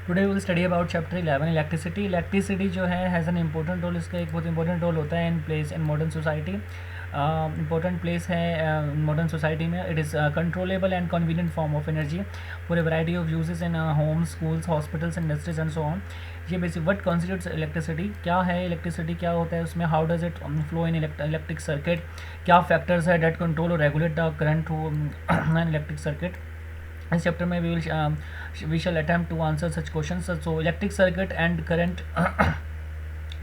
Today will study about chapter 11 electricity. Electricity जो है has an important role, इसका एक बहुत इंपॉर्टेंट रोल होता है in place in modern society. Important place है मॉडर्न सोसाइटी में। It is controllable and convenient form of energy for a variety of uses in Holmes, schools, hospitals, industries and so on. ये basic what constitutes electricity, क्या है electricity, क्या होता है उसमें, how does it flow in electric circuit, क्या factors है date control और regulate the current through an electric circuit. इस चैप्टर में we shall attempt to answer such question. So electric circuit and current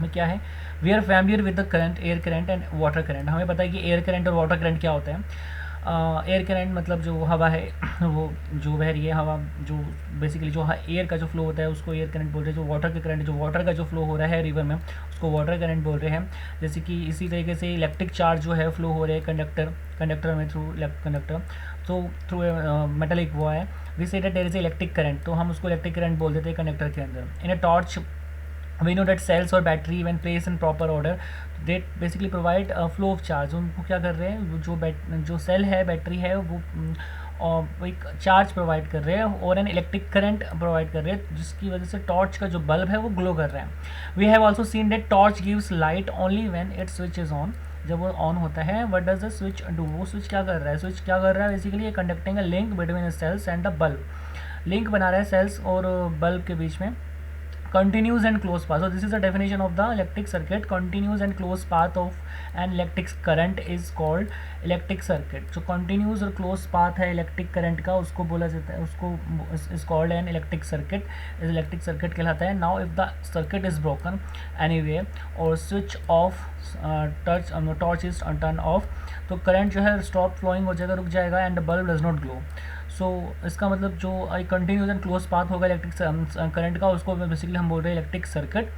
में क्या है, we are familiar with the current, air current and water current. हमें पता है कि air current और वाटर करंट क्या होता है। एयर करंट मतलब जो हवा है वो जो बह रही है हवा, जो बेसिकली जो एयर का जो फ्लो होता है उसको एयर करंट बोल रहे हैं। जो वाटर के करंट, जो वाटर का जो फ्लो हो रहा है रिवर में, उसको वाटर करंट बोल रहे हैं। जैसे कि इसी तरीके से इलेक्ट्रिक चार्ज जो है फ्लो हो रहे हैं कंडक्टर में, थ्रू कंडक्टर, तो थ्रू मेटलिक वो है। We say that there is electric current, तो हम उसको इलेक्ट्रिक करंट बोल देते हैं कंडक्टर के अंदर। In a torch we know that cells और battery when placed in proper order they basically provide a flow of charge। उनको क्या कर रहे हैं, जो सेल है, बैटरी है, वो और एक चार्ज प्रोवाइड कर रहे हैं और एन इलेक्ट्रिक करंट प्रोवाइड कर रहे हैं, जिसकी वजह से टॉर्च का जो बल्ब है वो ग्लो कर रहा है। We have also seen that torch gives light only when it switch is on. जब वो ऑन होता है, what does the switch do, वो स्विच क्या कर रहा है, स्विच क्या कर रहा है basically conducting a link between cells and the bulb. Link बना रहा है सेल्स और बल्ब के बीच में। Continuous and closed path, so this is the definition of the electric circuit. Continuous and closed path of an electric current is called electric circuit। जो continuous और closed path है electric current का, उसको बोला जाता है, उसको is called an electric circuit, is electric circuit कहलाता है। Now if the circuit is broken anyway or switch off, torch is turned off, तो current जो है stop flowing हो जाएगा, रुक जाएगा, and the bulb does not glow। सो इसका मतलब जो कंटिन्यूस एंड क्लोज पाथ होगा इलेक्ट्रिक करंट का, उसको बेसिकली हम बोल रहे हैं electric circuit.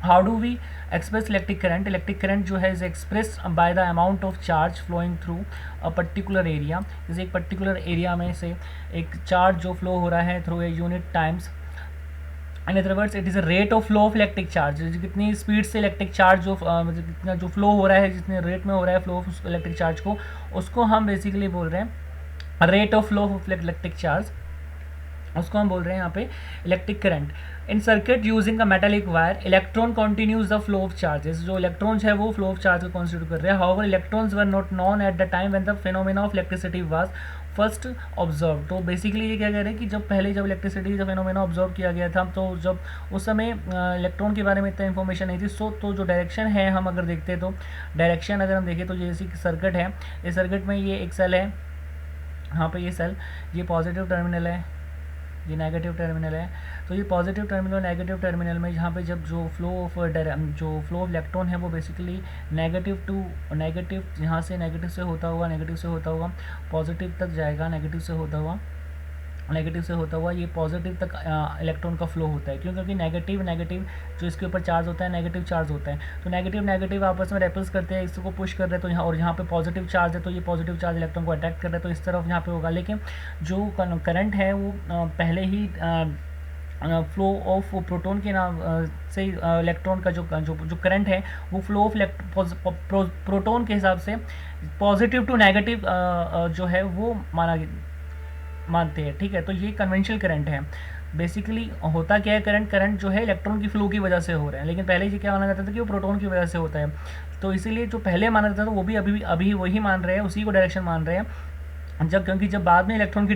How do we express electric current, electric current जो है is express by the amount of charge flowing through a particular area. जैसे एक पर्टिकुलर एरिया में से एक चार्ज जो फ्लो हो रहा है through a unit times, in other words it is a rate of flow of electric charge. कितनी स्पीड से इलेक्ट्रिक चार्ज जो मतलब कितना जो फ्लो हो रहा है, जितने रेट में हो रहा है फ्लो ऑफ इलेक्ट्रिक चार्ज को, उसको हम बेसिकली बोल रहे हैं rate of flow of electric charge, उसको हम बोल रहे हैं यहाँ पे electric current. In circuit using a metallic wire, electron continues the flow of charges. जो इलेक्ट्रॉन्स है वो फ्लो ऑफ चार्ज को कॉन्स्टिट्यूट कर रहे हैं। However electrons were not non at the time when the phenomena of electricity was first observe. तो basically ये क्या कह रहे हैं कि जब इलेक्ट्रिसिटी का फिनोमेना ऑब्जर्व किया गया था, तो जब उस समय इलेक्ट्रॉन के बारे में इतना इन्फॉर्मेशन नहीं थी। सो तो जो डायरेक्शन है, हम अगर देखते हैं तो डायरेक्शन अगर हम देखें तो जैसे सर्किट है, इस सर्किट में ये एक सेल है, यहाँ पे ये सेल, ये पॉजिटिव टर्मिनल है, ये नेगेटिव टर्मिनल है। तो ये पॉजिटिव टर्मिनल, नेगेटिव टर्मिनल में जहाँ पे जब जो फ्लो ऑफ इलेक्ट्रॉन है वो बेसिकली नेगेटिव टू नेगेटिव, यहाँ से नेगेटिव से होता हुआ पॉजिटिव तक जाएगा, नेगेटिव से होता हुआ ये पॉजिटिव तक इलेक्ट्रॉन का फ्लो होता है। क्यों? क्योंकि नेगेटिव जो इसके ऊपर चार्ज होता है, नेगेटिव चार्ज होता है, तो नेगेटिव आपस में रेपल्स करते हैं, इसको पुश कर रहे हैं, तो यहाँ और यहाँ पे पॉजिटिव चार्ज है, तो ये पॉजिटिव चार्ज इलेक्ट्रॉन को अट्रैक्ट कर रहा है, तो इस तरफ यहाँ पे होगा। लेकिन जो करंट है वो पहले ही फ्लो ऑफ प्रोटॉन के नाम से इलेक्ट्रॉन का जो करंट है वो फ्लो ऑफ प्रोटॉन के हिसाब से पॉजिटिव टू नेगेटिव जो है वो मानते हैं। ठीक है, तो ये कन्वेंशनल करंट है। बेसिकली होता क्या है, करंट जो है इलेक्ट्रॉन की फ्लो की वजह से हो रहा है, लेकिन पहले ये क्या माना जाता था कि वो प्रोटॉन की वजह से होता है। तो इसीलिए जो पहले माना जाता था वो भी अभी वही मान रहे हैं, उसी को डायरेक्शन मान रहे हैं। क्योंकि जब बाद में इलेक्ट्रॉन की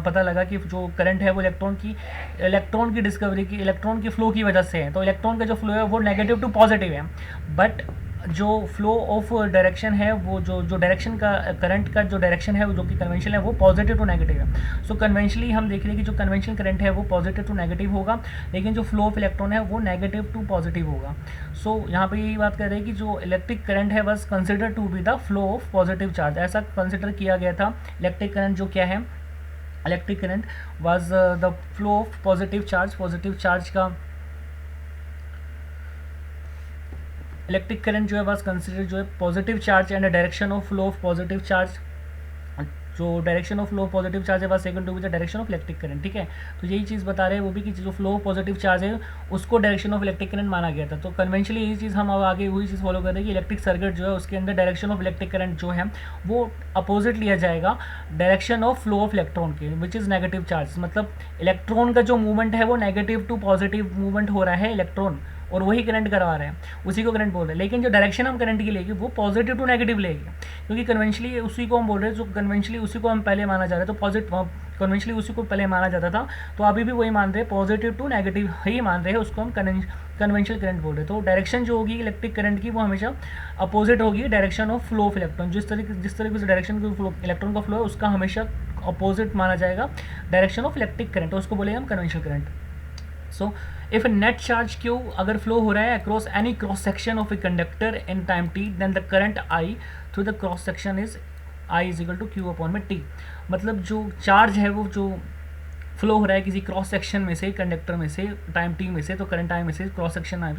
पता लगा कि जो करंट है वो इलेक्ट्रॉन की डिस्कवरी की, इलेक्ट्रॉन की फ्लो की वजह से है, तो इलेक्ट्रॉन का जो फ्लो है वो नेगेटिव टू पॉजिटिव है। बट जो फ्लो ऑफ डायरेक्शन है, वो जो डायरेक्शन का करंट का जो डायरेक्शन है, जो कि कन्वेंशनल है, वो पॉजिटिव टू नेगेटिव है। सो कन्वेंशनली हम देख रहे हैं कि जो कन्वेंशनल करंट है वो पॉजिटिव टू नेगेटिव होगा, लेकिन जो फ्लो ऑफ इलेक्ट्रॉन है वो नेगेटिव टू पॉजिटिव होगा। सो यहाँ पे यही बात कर रहे हैं कि जो इलेक्ट्रिक करंट है was consider to be the flow of positive charge, ऐसा कंसिडर किया गया था। इलेक्ट्रिक करंट जो क्या है, electric current was the flow of positive charge का इलेक्ट्रिक करंट जो है बस कंसिडर जो है positive charge and direction of flow of positive charge जो direction of flow of positive charge है was taken to be the direction of electric current, ठीक है। तो यही चीज़ बता रहे हैं वो भी कि जो फ्लो ऑफ पॉजिटिव चार्ज है उसको डायरेक्शन ऑफ इलेक्ट्रिक करंट माना गया था। तो कन्वेंशनली यही चीज़ हम अब आगे वही चीज़ फॉलो कर रहे हैं कि इलेक्ट्रिक सर्किट जो है उसके अंदर डायरेक्शन ऑफ इलेक्ट्रिक करंट जो है वो अपोजिट लिया जाएगा direction of flow of electron के, विच इज़ नेगेटिव चार्ज। मतलब इलेक्ट्रॉन का जो मूवमेंट है वो नेगेटिव टू पॉजिटिव मूवमेंट हो रहा है इलेक्ट्रॉन, और वही करंट करवा रहे हैं, उसी को करंट बोल रहे हैं। लेकिन जो डायरेक्शन हम करंट की लेंगे वो पॉजिटिव टू नेगेटिव लेंगे, क्योंकि कन्वेंशनली उसी को हम बोल रहे हैं, जो कन्वेंशनली उसी को हम पहले माना जा रहा है। तो पॉजिटिव कन्वेंशनली उसी को पहले माना जाता था, तो अभी भी वही मान रहे हैं, पॉजिटिव टू नेगेटिव ही मान रहे हैं, उसको हम कन्वेंशनल करंट बोल रहे हैं। तो डायरेक्शन जो होगी इलेक्ट्रिक करंट की वो हमेशा अपोजिट होगी direction of flow of electron. जिस तरीके से डायरेक्शन का फ्लो इलेक्ट्रॉन का फ्लो है उसका हमेशा अपोजिट माना जाएगा डायरेक्शन ऑफ इलेक्ट्रिक करंट, तो उसको बोलेंगे हम conventional current. So if net charge Q अगर फ्लो हो रहा है across any cross section of a conductor in time t, then the current I through the cross section is I is equal to Q upon में T। मतलब जो charge है वो जो फ्लो हो रहा है किसी क्रॉस सेक्शन में से, कंडक्टर में से, टाइम t में से, तो करंट I में से क्रॉस सेक्शन I,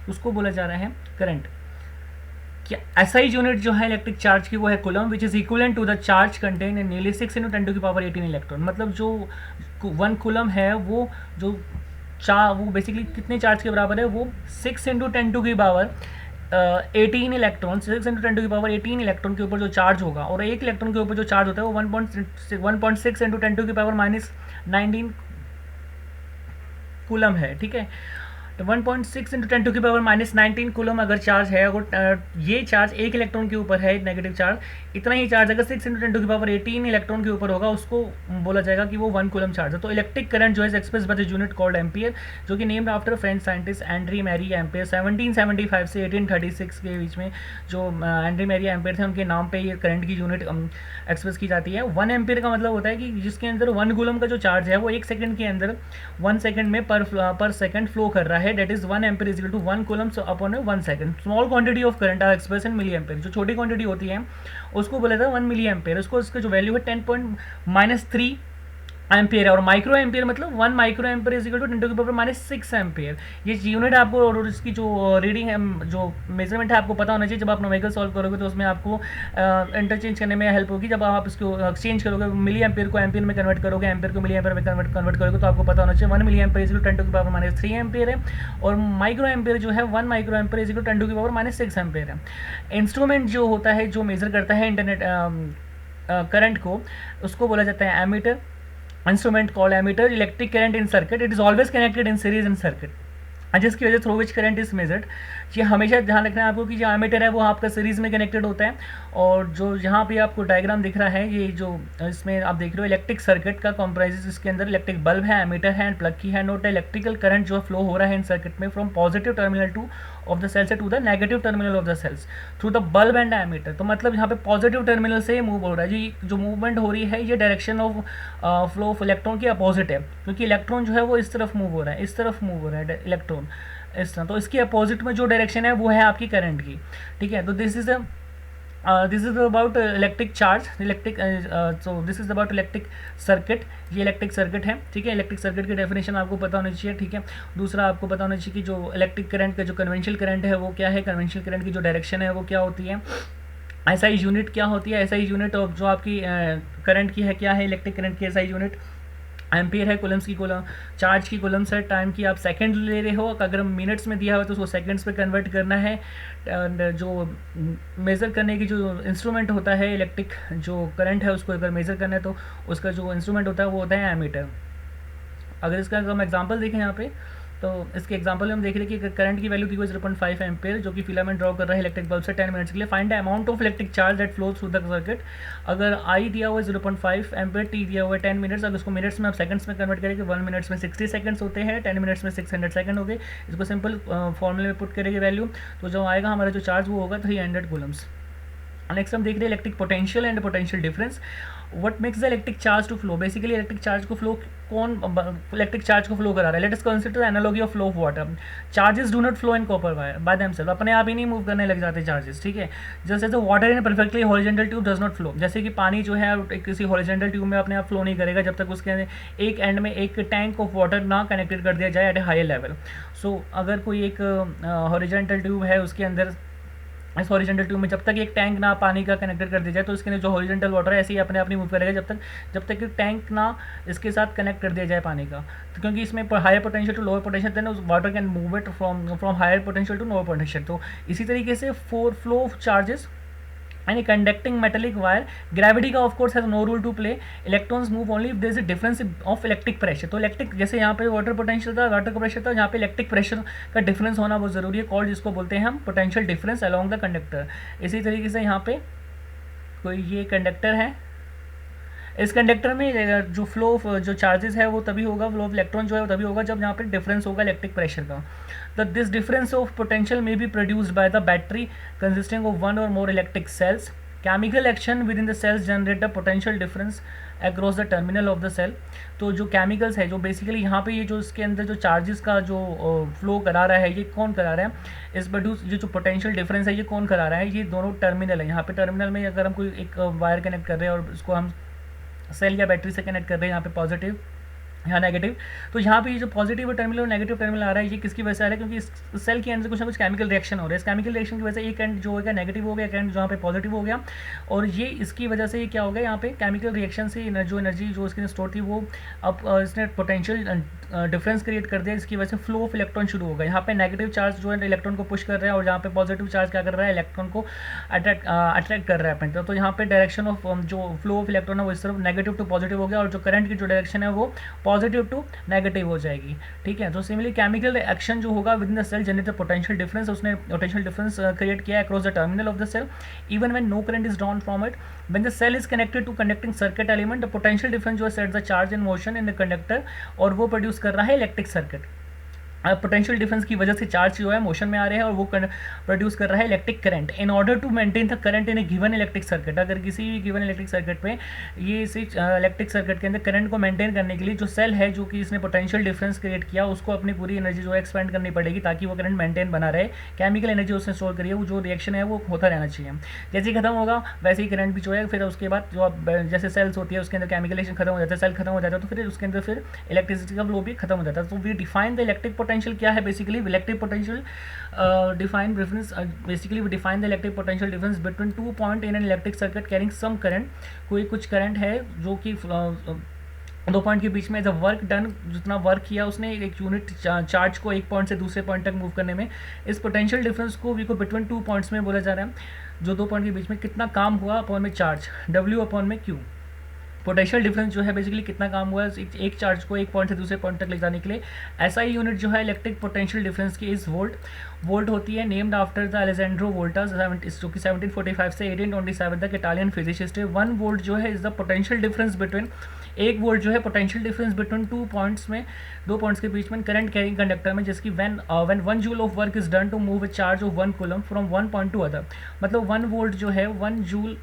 उसको बोला जा रहा है करंट। क्या SI यूनिट जो है इलेक्ट्रिक चार्ज की वो है coulomb, which is equivalent to the charge contain in nearly 6 × 10⁻18 electron. मतलब जो 1 कूलम है वो जो वो बेसिकली कितने चार्ज के बराबर है, वो 6 × 10⁻18 इलेक्ट्रॉन, 6 × 10⁻18 इलेक्ट्रॉन के ऊपर जो चार्ज होगा, और एक इलेक्ट्रॉन के ऊपर जो चार्ज होता है वो 1.6 × 10⁻19 कूलम है, ठीक है। तो 1.6 × 10⁻19 कूलम अगर चार्ज है, अगर ये चार्ज एक इलेक्ट्रॉन के ऊपर है, नेगेटिव चार्ज, इतना ही चार्ज अगर 6 × 10⁻18 इलेक्ट्रॉन के ऊपर होगा उसको बोला जाएगा कि वो 1 कूलम चार्ज है। तो इलेक्ट्रिक करंट जो है express by the unit called ampere, जो कि named after French scientist Andre Marie Ampere. 1775 से 1836 के बीच में जो एंड्री मैरी एम्पियर थे उनके नाम पे ये करंट की यूनिट एक्सप्रेस की जाती है। 1 एम्पियर का मतलब होता है कि जिसके अंदर 1 कूलम का जो चार्ज है वो 1 सेकंड के अंदर 1 सेकंड में पर सेकंड फ्लो कर रहा है, that is 1 ampere is equal to 1 coulomb upon 1 second. Small quantity of current are expressed in milliampere. जो छोटी क्वांटिटी होती है उसको बोला जाता है 1 मिली एम्पेयर। उसको इसका जो वैल्यू है 10.-3 एम्पियर है, और माइक्रो एम्पियर मतलब 1 micro ampere is equal to 10⁻�6 ampere. ये यूनिट आपको, और इसकी जो रीडिंग है, जो मेजरमेंट है आपको पता होना चाहिए। जब आप न्यूमेरिकल सॉल्व करोगे तो उसमें आपको इंटरचेंज करने में हेल्प होगी। जब आप इसको एक्सचेंज करोगे, मिली एम्पियर को एम्पियर में कन्वर्ट करोगे, एम्पियर को मिली एम्पियर में कन्वर्ट करोगे, तो आपको पता होना चाहिए 1 milli ampere is equal to 10⁻³ ampere है, और माइक्रो एम्पियर जो है 1 micro ampere is equal to 10⁻�6 ampere है। इंस्ट्रूमेंट जो होता है जो मेजर करता है इंटरनेट करंट को, उसको बोला जाता है ammeter. Instrument called ammeter. Electric current in circuit, it is always connected in series in circuit, जिसकी वजह through which current is measured. ये हमेशा ध्यान रखना है आपको कि जो एमीटर है वो आपका सीरीज में कनेक्टेड होता है, और जो यहाँ पे आपको डायग्राम दिख रहा है, ये जो इसमें आप देख रहे हो इलेक्ट्रिक सर्किट का कॉम्प्राइजेस, इसके अंदर इलेक्ट्रिक बल्ब है, एमीटर है एंड प्लग की है। नोट इलेक्ट्रिकल करंट जो फ्लो हो रहा है इन सर्किट में from positive terminal to of the cells to the negative terminal of the cells through the bulb and ammeter. तो मतलब यहाँ पे पॉजिटिव टर्मिनल से मूव हो रहा है, जी जो मूवमेंट हो रही है ये direction of flow of electron की अपोजिट है, क्योंकि इलेक्ट्रॉन जो है वो इस तरफ मूव हो रहा है, इस तरफ मूव हो रहा है इलेक्ट्रॉन इस तरह। तो इसकी अपोजिट में जो डायरेक्शन है वो है आपकी करंट की, ठीक है। तो this is about electric charge, so this is about electric circuit. ये इलेक्ट्रिक सर्किट है, ठीक है। इलेक्ट्रिक सर्किट की डेफिनेशन आपको पता होनी चाहिए, ठीक है। दूसरा आपको पता होना चाहिए कि जो इलेक्ट्रिक करंट का जो कन्वेंशनल करंट है वो क्या है, कन्वेंशनल करंट की जो डायरेक्शन है वो क्या होती है, SI यूनिट क्या होती है, SI यूनिट और जो आपकी करंट की है क्या है, इलेक्ट्रिक करंट की SI यूनिट एम्पियर है, कूलम्स की कूलम, चार्ज की कूलम्स है, टाइम की आप सेकंड ले रहे हो, अगर मिनट्स में दिया हुआ तो उसको सेकंड्स पे कन्वर्ट करना है। एंड जो मेज़र करने की जो इंस्ट्रूमेंट होता है इलेक्ट्रिक जो करंट है उसको अगर मेज़र करना है तो उसका जो इंस्ट्रूमेंट होता है वो होता है एमीटर। अगर इसका हम एग्जांपल देखें यहाँ पे, तो इसके एग्जांपल में हम देख रहे हैं कि करंट की वैल्यू दी हुई 0.5 एम्पियर, जो कि फिलामेंट ड्रॉ कर रहा है इलेक्ट्रिक बल्ब से 10 मिनट्स के लिए। Find the amount of electric charge that flow through the circuit. अगर आई दिया हुआ है 0.5 एम्पियर, टी दिया हुआ है 10 मिनट्स, अगर उसको मिनट्स में आप सेकंड्स में कन्वर्ट करेंगे, 1 मिनट्स में 60 सेकंड्स होते हैं, 10 मिनट्स में 600 सेकंड हो गए। इसको सिंपल फॉर्मूले में पुट करेंगे वैल्यू, तो जो आएगा हमारा जो चार्ज वो होगा 300 कूलम्स। नेक्स्ट हम देख रहे हैं electric potential and potential difference. What makes the electric charge to flow, basically electric charge को फ्लो कौन इलेक्ट्रिक चार्ज को फ्लो करा रहा है। Let us consider analogy of flow of water. Charges do not flow in copper wire by themself, अपने आप ही नहीं move करने लग जाते चार्जेस, ठीक है। जैसे water in perfectly horizontal tube does not flow, जैसे कि पानी जो है किसी हॉरिजॉन्टल ट्यूब में अपने आप फ्लो नहीं करेगा जब तक उसके एक एंड में एक टैंक ऑफ वाटर ना कनेक्टेड कर दिया जाए एट ए हायर लेवल। सो अगर कोई एक हॉरिजॉन्टल ट्यूब है उसके अंदर इस हॉरिजेंटल ट्यूब में जब तक एक टैंक ना पानी का कनेक्टेड कर दिया जाए, तो इसके अंदर जो हॉरिजेंटल वाटर है ऐसे ही अपने आप मूव करेगा जब तक एक टैंक ना इसके साथ कनेक्ट कर दिया जाए पानी का। तो क्योंकि इसमें higher potential to lower potential, then water can move it from higher potential to lower potential. तो इसी तरीके से flow of charges and a conducting metallic wire, gravity का of course has no role to play, electrons move only if there is a difference of electric pressure। तो electric, जैसे यहाँ पे water potential था, वाटर का pressure था, यहाँ पे इलेक्ट्रिक प्रेशर का डिफरेंस होना बहुत ज़रूरी है, कॉल्ड जिसको बोलते हैं हम potential difference along the conductor. इसी तरीके से यहाँ पे कोई ये कंडक्टर है, इस कंडक्टर में जो फ्लो ऑफ जो चार्जेस है वो तभी होगा, फ्लो ऑफ इलेक्ट्रॉन जो है वो तभी होगा जब यहाँ पे डिफरेंस होगा इलेक्ट्रिक प्रेशर का। तो this difference of potential may be produced by the battery consisting of one or more electric cells. Chemical action within the cells generate the potential difference across the terminal of the cell. तो जो chemicals है, जो basically यहाँ पे ये जो इसके अंदर जो चार्जेस का जो फ्लो करा रहा है, ये कौन करा रहा है, इस प्रोड्यूस ये जो पोटेंशियल डिफरेंस है ये कौन करा रहा है, ये दोनों टर्मिनल है। यहाँ पे टर्मिनल में अगर हम कोई एक वायर कनेक्ट कर रहे हैं और इसको हम सेल या बैटरी से कनेक्ट कर रहे हैं, यहाँ पे पॉजिटिव यहाँ नेगेटिव, तो यहाँ पे ये जो पॉजिटिव टर्मिनल और नेगेटिव टर्मिनल आ रहा है ये किसकी वजह से आ रहा है, क्योंकि इस सेल के अंदर कुछ ना कुछ केमिकल रिएक्शन हो रहा है। इस केमिकल रिएक्शन की वजह से एक एंड जो होगा नेगेटिव हो गया, एक एंड जहाँ पे पॉजिटिव हो गया, और ये इसकी वजह से ये क्या हो गया, यहाँ पे केमिकल रिएक्शन से जो एनर्जी जो इसके स्टोर थी वो अब इसने पोटेंशियल डिफरेंस क्रिएट कर दिया, इसकी वजह से फ्लो ऑफ इलेक्ट्रॉन शुरू होगा। यहाँ पे नेगेटिव चार्ज जो है इलेक्ट्रॉन को पुश कर रहा है, और यहाँ पे पॉजिटिव चार्ज क्या कर रहा है, इलेक्ट्रॉन को अट्रैक्ट कर रहा है अपने। तो यहाँ पे डायरेक्शन ऑफ जो फ्लो ऑफ इलेक्ट्रॉन है वो इस तरफ नेगेटिव टू पॉजिटिव हो गया, और जो करंट की जो डायरेक्शन है वो पॉजिटिव टू नेगेटिव हो जाएगी। ठीक है, तो सिमिलरली केमिकल एक्शन जो होगा within the cell generate the potential difference, उसने पोटेंशियल डिफरेंस क्रिएट किया across the terminal of the cell even when no current is drawn from it. When the cell is connected to conducting circuit element, the potential difference जो है set the charge in motion in the conductor, और वो produce कर रहा है electric circuit. Potential difference की वजह से चार्ज जो है मोशन में आ रहे हैं और वो प्रोड्यूस कर रहा है electric current in order to maintain the current in a given electric circuit. अगर किसी भी गिवन इलेक्ट्रिक सर्किट पे ये इसी इलेक्ट्रिक सर्किट के अंदर करंट को मेंटेन करने के लिए जो सेल है जो कि इसने पोटेंशियल डिफरेंस क्रिएट किया, उसको अपनी पूरी एनर्जी जो है एक्सपेंड करनी पड़ेगी ताकि वो करंट मेंटेन बना रहे। केमिकल एनर्जी उसने स्टोर करी है, वो जो रिएक्शन है वो होता रहना चाहिए। जैसे ही खत्म होगा वैसे ही करंट भी जो है, फिर उसके बाद जो जैसे सेल्स होती है उसके अंदर केमिकलेशन खत्म हो जाता है, सेल खत्म हो जाता है, तो फिर उसके अंदर फिर इलेक्ट्रिसिटी का फ्लो भी खत्म हो जाता है। तो we define the electric potential क्या है, basically electric potential define difference basically we define the electric potential difference between 2 point in an electric circuit carrying some current। कोई कुछ करंट है जो कि दो पॉइंट के बीच में जब वर्क डन, जितना वर्क किया उसने एक यूनिट चार्ज को एक पॉइंट से दूसरे पॉइंट तक मूव करने में, इस पोटेंशियल डिफरेंस को वी को बिटवीन 2 पॉइंट्स में बोला जा रहा है। जो 2 पॉइंट के बीच में कितना काम हुआ अपॉन में चार्ज W अपॉन में Q। पोटेंशियल डिफरेंस जो है बेसिकली कितना काम हुआ है एक चार्ज को एक पॉइंट से दूसरे पॉइंट तक ले जाने के लिए। ऐसा ही यूनिट जो है इलेक्ट्रिक पोटेंशियल डिफरेंस की इस वोल्ट होती है, नेम्ड आफ्टर द अलेजेंड्रो वोल्टा जो कि 1745 से 1827 तक इटालियन फिजिसिस्ट है। 1 वोल्ट जो है is the potential difference between, 1 volt जो है पोटेंशियल डिफरेंस बिटवीन 2 पॉइंट्स में, 2 पॉइंट्स के बीच में करंट कैरिंग कंडक्टर में, जिसकी when 1 joule of work is done to move a charge of 1 coulomb from 1 point to other. मतलब 1 वोल्ट जो है 1 जूल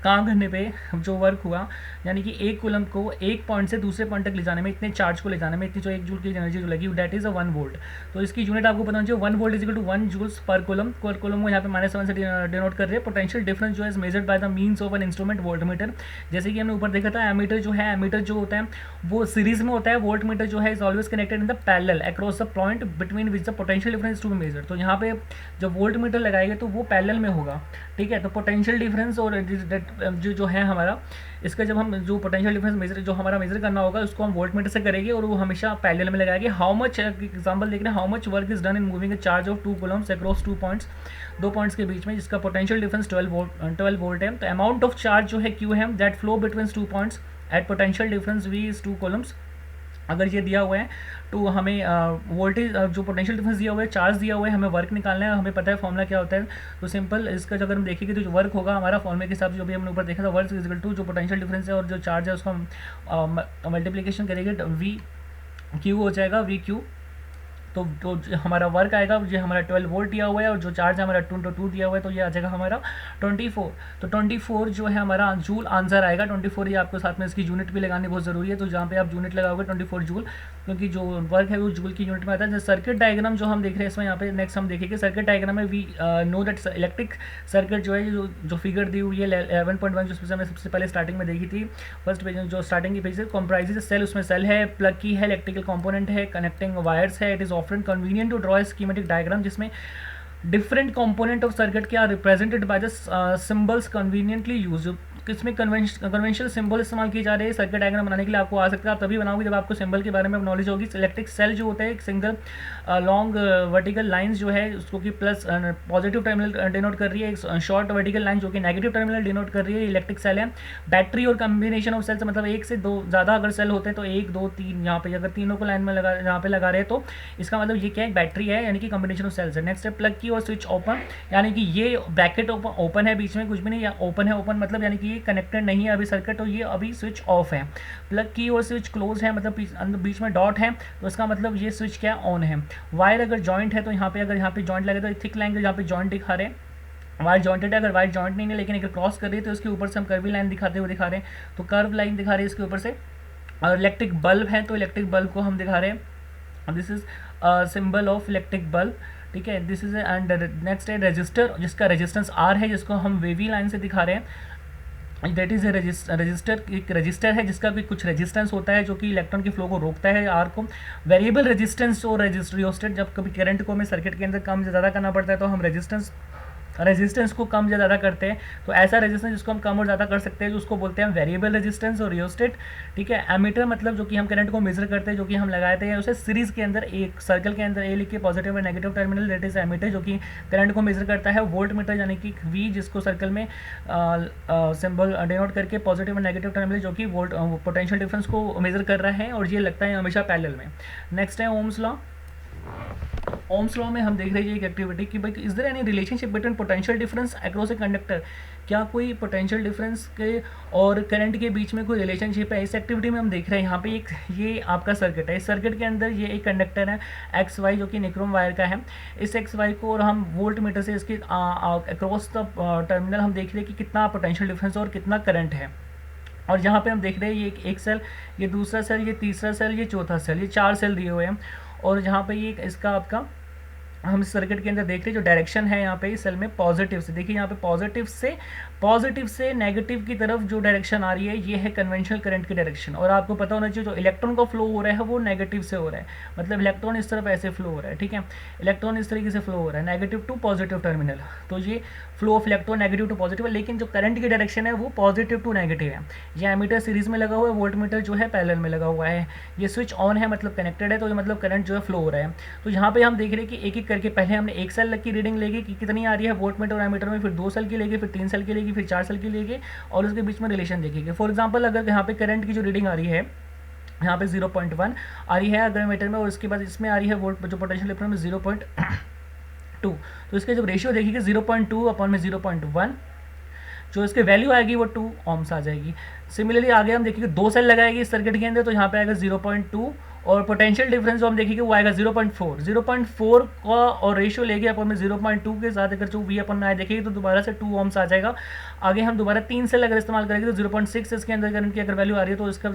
काम करने पे जो वर्क हुआ, यानी कि 1 कूलम को एक पॉइंट से दूसरे पॉइंट तक ले जाने में, इतने चार्ज को ले जाने में इतनी जो 1 जूल की एनर्जी जो लगी दैट इज अ 1 वोल्ट। तो इसकी यूनिट आपको पता होना चाहिए, 1 volt is equal to 1 joules per coulomb को यहाँ पे -1 से डिनोट कर रहे हैं। पोटेंशियल डिफरेंस जो है measured by the means of an instrument voltmeter. जैसे कि हमने ऊपर देखा था एमीटर जो है, एमीटर जो होता है वो सीरीज में होता है, वोल्टमीटर जो है is always connected in the parallel across the point between which the potential difference to be measure. तो यहाँ पे जब वोल्टमीटर लगाएंगे तो वो पैरेलल में होगा। ठीक है, तो पोटेंशियल डिफरेंस और जो है हमारा, इसका जब हम जो पोटेंशियल डिफरेंस मेजर जो हमारा मेजर करना होगा उसको हम वोल्टमीटर से करेंगे और वो हमेशा पैरेलल में लगाएंगे। हाउ मच एग्जांपल देख रहे हैं, how much work is done in moving a charge of 2 Coulomb's across 2 points, 2 points के बीच में, जिसका पोटेंशियल डिफरेंस 12 वोल्ट है। तो अमाउंट ऑफ चार्ज जो है Q है that flow between 2 points at potential difference V is 2 Coulomb's. अगर ये दिया हुआ है तो हमें वोल्टेज जो पोटेंशियल डिफरेंस दिया हुआ है, चार्ज दिया हुआ है, हमें वर्क निकालना है, हमें पता है फॉर्मूला क्या होता है। तो सिंपल इसका अगर हम देखेंगे तो जो वर्क होगा हमारा फॉर्मूले के हिसाब से जो भी हमने ऊपर देखा था, वर्क इज इक्वल टू जो पोटेंशियल डिफरेंस है और जो चार्ज है उसका हम मल्टीप्लिकेशन करेंगे, V Q हो जाएगा V Q। तो जो हमारा वर्क आएगा ये हमारा 12 वोल्ट दिया हुआ है और जो चार्ज हमारा 2 दिया हुआ है, तो ये आ जाएगा हमारा 24। तो 24 जो है हमारा जूल आंसर आएगा। 24 ये आपको साथ में इसकी यूनिट भी लगानी बहुत ज़रूरी है। तो जहाँ पे आप यूनिट लगाओगे 24 जूल, क्योंकि जो वर्क है वो जूल की यूनिट में आता है। सर्किट डायग्राम जो हम देख रहे हैं इसमें यहाँ पे नेक्स्ट हम देखेंगे सर्किट डायग्राम में we know that electric circuit जो है जो फिगर दी हुई है 11.1 जो हमने सबसे पहले स्टार्टिंग में देखी थी, फर्स्ट पेज जो स्टार्टिंग की पेज से कॉम्प्राइजेज सेल, उसमें सेल है, प्लग की है, इलेक्ट्रिकल कंपोनेंट है, कनेक्टिंग वायर्स है। It is often convenient to draw schematic diagram, जिसमें डिफरेंट कंपोनेंट ऑफ सर्किट के are represented by the symbols conveniently use. किसमें कन्वेंशनल सिंबल इस्तेमाल किए जा रहे हैं सर्किट डायग्राम बनाने के लिए। आपको आ सकता है, आप तभी बनाओगे जब आपको सिंबल के बारे में नॉलेज होगी। इलेक्ट्रिक सेल जो होता है एक सिंगल लॉन्ग वर्टिकल लाइंस जो है उसको कि प्लस पॉजिटिव टर्मिनल डिनोट कर रही है, एक शॉर्ट वर्टिकल लाइन जो कि नेगेटिव टर्मिनल डिनोट कर रही है, इलेक्ट्रिक सेल है। बैटरी और कम्बिनेशन ऑफ सेल्स, मतलब एक से दो ज़्यादा अगर सेल होते हैं तो एक दो तीन, यहाँ पे अगर तीनों को लाइन में लगा यहाँ पे लगा रहे हैं तो इसका मतलब ये क्या है, बैटरी है, यानी कि कम्बिनेशन ऑफ सेल्स है। नेक्स्ट है प्लग की और स्विच ओपन, यानी कि ये ब्रैकेट ओपन है, बीच में कुछ भी नहीं, या ओपन है, ओपन मतलब यानी कि ये कनेक्टेड नहीं है अभी सर्किट, तो ये अभी स्विच ऑफ है। प्लग की और स्विच क्लोज है, मतलब बीच में डॉट है, तो इसका मतलब ये स्विच क्या ऑन है। वायर अगर जॉइंट है तो यहाँ पे अगर यहाँ पे जॉइंट लगे तो थिक लाइन यहाँ पे जॉइंट दिखा रहे हैं। वायर जॉइंटेड है, अगर वायर जॉइंट नहीं है लेकिन अगर क्रॉस कर रही है तो इसके ऊपर से हम कर्वी लाइन दिखाते हुए दिखा रहे हैं, तो कर्व लाइन दिखा रही है इसके ऊपर से। और इलेक्ट्रिक बल्ब है तो इलेक्ट्रिक बल्ब को हम दिखा रहे हैं, this is symbol of electric bulb, ठीक है। दिस इज एंड नेक्स्ट है रजिस्टर, जिसका रेजिस्टेंस आर है, जिसको हम वेवी लाइन से दिखा रहे हैं। दैट इज ए रजिस्टर, एक रजिस्टर है जिसका भी कुछ रेजिस्टेंस होता है जो कि इलेक्ट्रॉन के फ्लो को रोकता है, आर को। वेरिएबल रेजिस्टेंस और रियोस्टेट, जब कभी करंट को हमें सर्किट के अंदर कम ज़्यादा करना पड़ता है तो हम रेजिस्टेंस को कम या ज़्यादा करते हैं, तो ऐसा रेजिस्टेंस जिसको हम कम और ज़्यादा कर सकते हैं उसको बोलते हैं वेरिएबल रेजिस्टेंस और रियोस्टेट, ठीक है। एमीटर मतलब जो कि हम करंट को मेजर करते हैं, जो कि हम लगाते हैं उसे सीरीज़ के अंदर एक सर्कल के अंदर ए लिख के पॉजिटिव और negative terminal, that is ammeter जो कि करंट को मेजर करता है। वोल्ट मीटर यानी कि वी, जिसको सर्कल में सिंबल डिनोट करके पॉजिटिव और नेगेटिव टर्मिनल जो कि वोल्ट पोटेंशियल डिफरेंस को मेजर कर रहा है, और ये लगता है हमेशा पैरेलल में। नेक्स्ट है ओम्स लॉ। ओम्स लॉ में हम देख रहे हैं एक एक्टिविटी कि भाई is there any relationship between potential difference across a conductor, क्या कोई पोटेंशियल डिफरेंस के और करंट के बीच में कोई रिलेशनशिप है। इस एक्टिविटी में हम देख रहे हैं यहाँ पे एक ये आपका सर्किट है, इस सर्किट के अंदर ये एक कंडक्टर है एक्स वाई जो कि निक्रोम वायर का है। इस एक्स वाई को और हम वोल्ट मीटर से इसके अक्रॉस द टर्मिनल हम देख रहे हैं कि कितना पोटेंशियल डिफरेंस और कितना करंट है। और यहाँ पे हम देख रहे हैं ये एक सेल, ये दूसरा सेल, ये तीसरा सेल, ये चौथा सेल, ये 4 सेल दिए हुए हैं। और यहाँ पे ये इसका आपका हम इस सर्किट के अंदर देख रहे हैं जो डायरेक्शन है यहाँ पे इस सेल में पॉजिटिव से, देखिए यहाँ पे पॉजिटिव से नेगेटिव की तरफ जो डायरेक्शन आ रही है ये है कन्वेंशनल करंट की डायरेक्शन। और आपको पता होना चाहिए जो इलेक्ट्रॉन का फ्लो हो रहा है वो नेगेटिव से हो रहा है, मतलब इलेक्ट्रॉन इस तरफ ऐसे फ्लो हो रहा है, ठीक है। इलेक्ट्रॉन इस तरीके से फ्लो हो रहा है नेगेटिव टू पॉजिटिव टर्मिनल, तो ये flow of electron negative to positive है, लेकिन जो करंट की डायरेक्शन है वो पॉजिटिव टू नेगेटिव है। ये एमीटर सीरीज में लगा हुआ है, वोल्ट मीटर जो है पैरेलल में लगा हुआ है। ये स्विच ऑन है मतलब कनेक्टेड है, तो ये मतलब करंट जो है फ्लो हो रहा है। तो यहाँ पे हम देख रहे हैं कि एक एक करके पहले हमने एक सेल की रीडिंग लेगी कि कितनी आ रही है वोल्ट मीटर और एमीटर में, फिर 2 सेल की लेगी, फिर 3 सेल की लेगी, फिर 4 सेल की लेगी, और उसके बीच में रिलेशन देखेंगे। फॉर एग्जाम्पल अगर यहाँ पे करंट की जो रीडिंग आ रही है यहाँ पे 0.1 आ रही है अगर मीटर में, और उसके बाद इसमें आ रही है वोल्ट जो पोटेंशियल डिफरेंस में 0.2, तो इसके जब रेशियो देखिए 0.2 अपॉन में 0.1, जो इसकी वैल्यू आएगी वो 2 ohms आ जाएगी। सिमिलरली आगे हम देखेंगे 2 सेल लगाएगी इस सर्किट के अंदर, तो यहाँ पे आएगा 0.2, और पोटेंशियल डिफरेंस जो हम देखेंगे वो आएगा 0.4 का, और रेशियो लेके अपन में 0.2 के साथ अगर जो वी अपन में आए देखेंगे तो दोबारा से 2 ohms आ जाएगा। आगे हम दोबारा 3 सेल अगर इस्तेमाल करेंगे तो 0.6 इसके अंदर करंट की अगर वैल्यू आ रही है तो इसका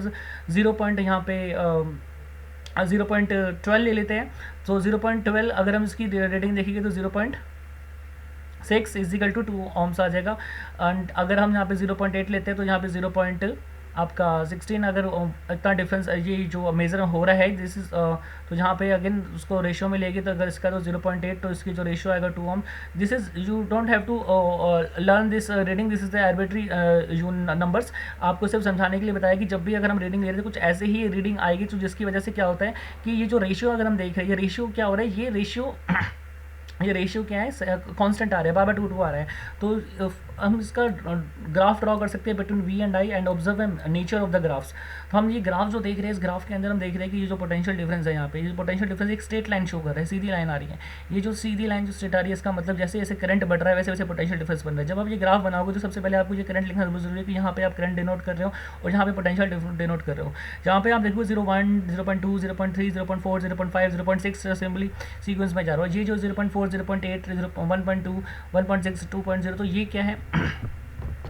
0.12 ले लेते हैं। तो 0.12 अगर हम इसकी रेटिंग देखेंगे तो 0.6 इजिकल टू 2 ohms आ जाएगा। एंड अगर हम यहाँ पे 0.8 लेते हैं तो यहाँ पे आपका 16 अगर इतना डिफरेंस ये जो मेजर हो रहा है दिस इज, तो यहाँ पे अगेन उसको रेशियो में लेंगे तो अगर इसका तो 0.8 तो इसकी जो रेशियो आएगा 2 ohm। This is you don't have to learn this reading, this is the arbitrary numbers. आपको सिर्फ समझाने के लिए बताया कि जब भी अगर हम रीडिंग ले रहे हैं कुछ ऐसे ही रीडिंग आएगी, तो जिसकी वजह से क्या होता है कि ये जो रेशियो अगर हम देख रहे हैं ये रेशियो क्या हो रहा है, ये रेशियो क्या है कांस्टेंट आ रहा है, बार बार 2 आ रहा है। तो हम इसका ग्राफ ड्रॉ कर सकते हैं between V and I and observe nature of the graphs. तो हम ये ग्राफ जो देख रहे हैं इस ग्राफ के अंदर हम देख रहे हैं कि ये जो पोटेंशियल डिफरेंस है यहाँ पे, ये पोटेंशियल डिफरेंस एक स्ट्रेट लाइन शो कर रहा है, सीधी लाइन आ रही है। ये जो सीधी लाइन जो स्ट्रेट आ रही है इसका मतलब जैसे जैसे करंट बढ़ रहा है वैसे वैसे पोटेंशियल डिफरेंस बन रहा है। जब आप ये ग्राफ बनाओगे तो सबसे पहले आपको ये करंट लिखना जरूरी है कि यहाँ पे आप करंट डिनोट कर रहे हो और यहाँ पे पोटेंशियल डिनोट कर रहे हो। जहाँ पे आप देखो 0.1, 0.2, 0.3, 0.4, 0.5, 0.6 असेंबली सीक्वेंस में जा रहा है। ये जो 0.4, 0.8, 1.2, 1.6, 2.0, तो ये क्या है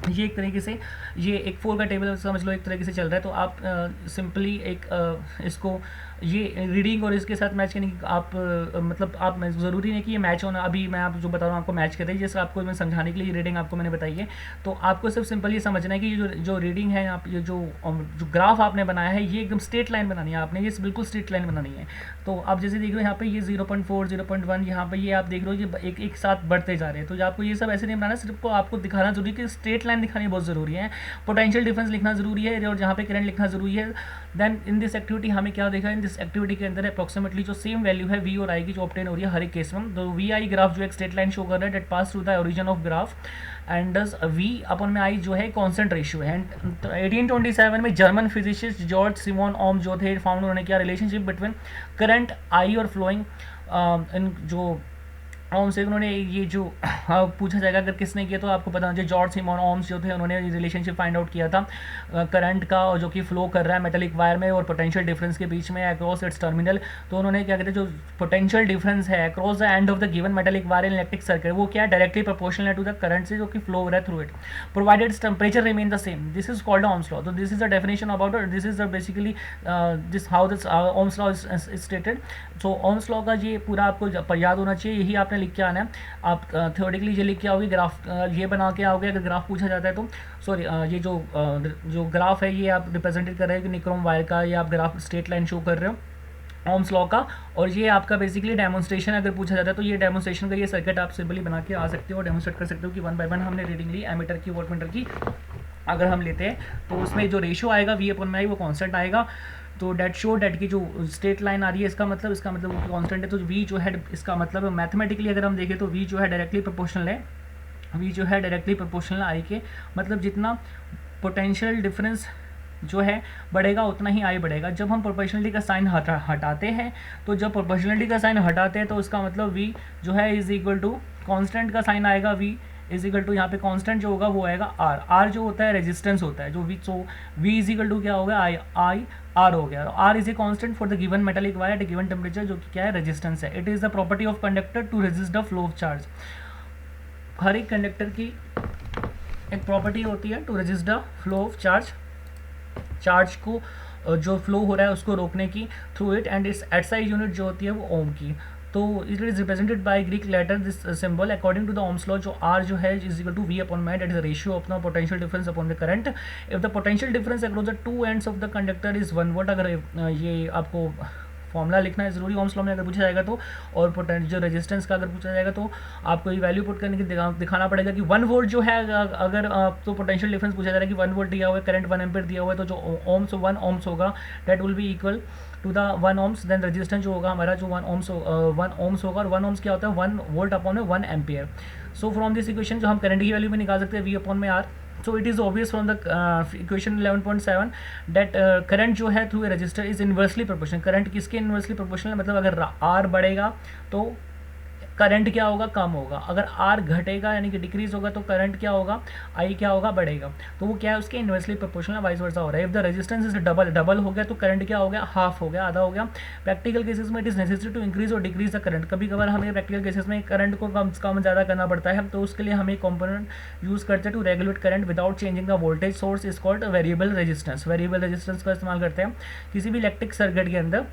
ये एक तरीके से ये एक 4 का टेबल समझ लो एक तरीके से चल रहा है। तो आप सिंपली एक इसको ये रीडिंग और इसके साथ मैच करने की आप मतलब आप ज़रूरी नहीं कि ये मैच होना, अभी मैं आप जो बता रहा हूँ आपको मैच कर रही है, जैसे आपको मैं समझाने के लिए रीडिंग आपको मैंने बताई है। तो आपको सिर्फ सिंपल ये समझना है कि जो रीडिंग है, आप ये जो ग्राफ आपने बनाया है, ये एकदम स्ट्रेट लाइन बनानी है आपने, ये बिल्कुल स्ट्रेट लाइन बनानी है। तो आप जैसे देख रहे हो यहाँ पे ये 0.4 0.1 यहाँ पे ये आप देख रहे हो ये एक साथ बढ़ते जा रहे हैं। तो आपको ये सब ऐसे नहीं बनाना, सिर्फ आपको दिखाना जरूरी है कि स्ट्रेट लाइन दिखानी बहुत ज़रूरी है, पोटेंशियल डिफरेंस लिखना जरूरी है और जहाँ पे करंट लिखना जरूरी है। देन इन दिस एक्टिविटी हमें क्या देखा, इन दिस एक्टिविटी के अंदर अप्रोक्सीमेटली जो सेम वैल्यू है वी और आई की जो ऑब्टेन हो रही है हर एक केस में। तो वी आई ग्राफ जो एक स्ट्रेट लाइन शो कर रहा है that pass through the origin of graph and does V upon में आई जो है कांस्टेंट रेशियो है। एंड 1827 में जर्मन फिजिसिस्ट जॉर्ज सिमोन ओम जो थे फाउंड, उन्होंने किया रिलेशनशिप बिटवीन करंट आई और फ्लोइंग इन जो ओम्स से उन्होंने ये जो पूछा जाएगा अगर किसने किया तो आपको पता होना चाहिए, जॉर्ज सिमोन ओम्स जो थे उन्होंने रिलेशनशिप फाइंड आउट किया था करंट का जो कि फ्लो कर रहा है मेटेलिक वायर में और पोटेंशियल डिफरेंस के बीच में अक्रॉस इट्स टर्मिनल। तो उन्होंने क्या कहते हैं जो पोटेंशियल डिफरेंस है across the end of the given metallic wire in electric circuit, वो क्या डायरेक्टली प्रोपोर्शनल है टू द करंट से जो कि फ्लो हो रहा है through it, provided temperature remain the same. This is called Ohm's law. तो this is the definition about this is the basically this how this Ohm's law is stated. So Ohm's law का ये पूरा आपको याद होना चाहिए, यही आपने लिख के आना है। आप थ्योरेटिकली ये लिख के आओगे, ग्राफ ये बना के आओगे अगर ग्राफ पूछा जाता है तो। सॉरी ये जो ग्राफ है ये आप रिप्रेजेंटेड कर रहे हैं कि निक्रोम वायर का, ये आप ग्राफ स्ट्रेट लाइन शो कर रहे हो ओम्स लॉ का, और ये आपका बेसिकली डेमोन्स्ट्रेशन अगर पूछा जाता है तो ये डेमोन्स्ट्रेशन का ये सर्किट आप सिंपली बना के आ सकते हो और डेमोन्स्ट्रेट कर सकते हो कि 1 बाय 1 हमने रीडिंग ली एमीटर की वोल्टमीटर की। अगर हम लेते हैं तो उसमें जो रेशियो आएगा वी अपन में आई वो कॉन्स्टेंट आएगा। तो डेट शो डेट की जो स्ट्रेट लाइन आ रही है इसका मतलब वो कांस्टेंट है। तो वी जो है इसका मतलब मैथमेटिकली अगर हम देखें तो वी जो है डायरेक्टली प्रोपोर्शनल है, वी जो है डायरेक्टली प्रोपोर्शनल आई के, मतलब जितना पोटेंशियल डिफरेंस जो है बढ़ेगा उतना ही आई बढ़ेगा। जब हम प्रोपोर्शनलिटी का साइन हटाते हैं तो जब प्रोपोर्शनलिटी का साइन हटाते हैं तो उसका मतलब वी जो है इज इक्वल टू कांस्टेंट का साइन आएगा, वी इज इक्वल टू यहाँ पे कांस्टेंट जो होगा वो आएगा आर। आर जो होता है रेजिस्टेंस होता है जो V, so V is equal to क्या होगा आई आर हो गया। R is a constant for the given metallic wire at given temperature जो कि क्या है रेजिस्टेंस है। It is the property of conductor to resist the flow of charge. हर एक कंडक्टर की एक प्रॉपर्टी होती है to resist the flow of charge, charge को जो फ्लो हो रहा है उसको रोकने की through it, and it's SI unit जो होती है वो ओम की। तो it is represented by Greek letter this symbol according to the ohms law. जो आर जो है is equal to V upon में that is the ratio of the potential difference upon the current. If the potential difference across the two ends of the conductor is 1 volt, अगर ये आपको formula लिखना है जरूरी Ohm's law में अगर पूछा जाएगा तो, और जो रेजिस्टेंस का अगर पूछा जाएगा तो आपको ये वैल्यू पुट करने की दिखाना पड़ेगा कि 1 वोल्ट जो है अगर तो पोटेंशियल डिफरेंस पूछा जा रहा है कि 1 वोल्ट दिया हुआ है, करंट 1 एम्पीयर दिया हुआ है, तो जो ओम्स 1 ओम्स होगा that will be equal to the 1 ohms. Then resistance जो होगा हमारा जो 1 ओम्स होगा, और 1 ओम्स क्या होता है 1 वोल्ट अपॉन में 1 ampere. So from this equation जो हम करंट की वैल्यू में निकाल सकते हैं वी अपॉन में are. So it is obvious from the equation 11.7 that current जो है through a resistor is inversely proportional। current किसके inversely proportional है, मतलब अगर R बढ़ेगा तो करंट क्या होगा कम होगा, अगर आर घटेगा यानी कि डिक्रीज होगा तो करंट क्या होगा आई क्या होगा बढ़ेगा। तो वो क्या है उसके इन्वर्सली प्रोपोर्शनल वाइस वर्सा हो रहा है। If the resistance is double हो गया तो करंट क्या हो गया हाफ हो गया, आधा हो गया। प्रैक्टिकल केसेस में it is necessary to increase और डिक्रीज द करंट। कभी कभार हमें प्रैक्टिकल केसेस में करंट को कम ज़्यादा करना पड़ता है, तो उसके लिए हम एक कंपोनेंट यूज़ करते हैं to regulate current without changing the voltage source is called variable resistance. Variable resistance का इस्तेमाल करते हैं किसी भी इलेक्ट्रिक सर्किट के अंदर।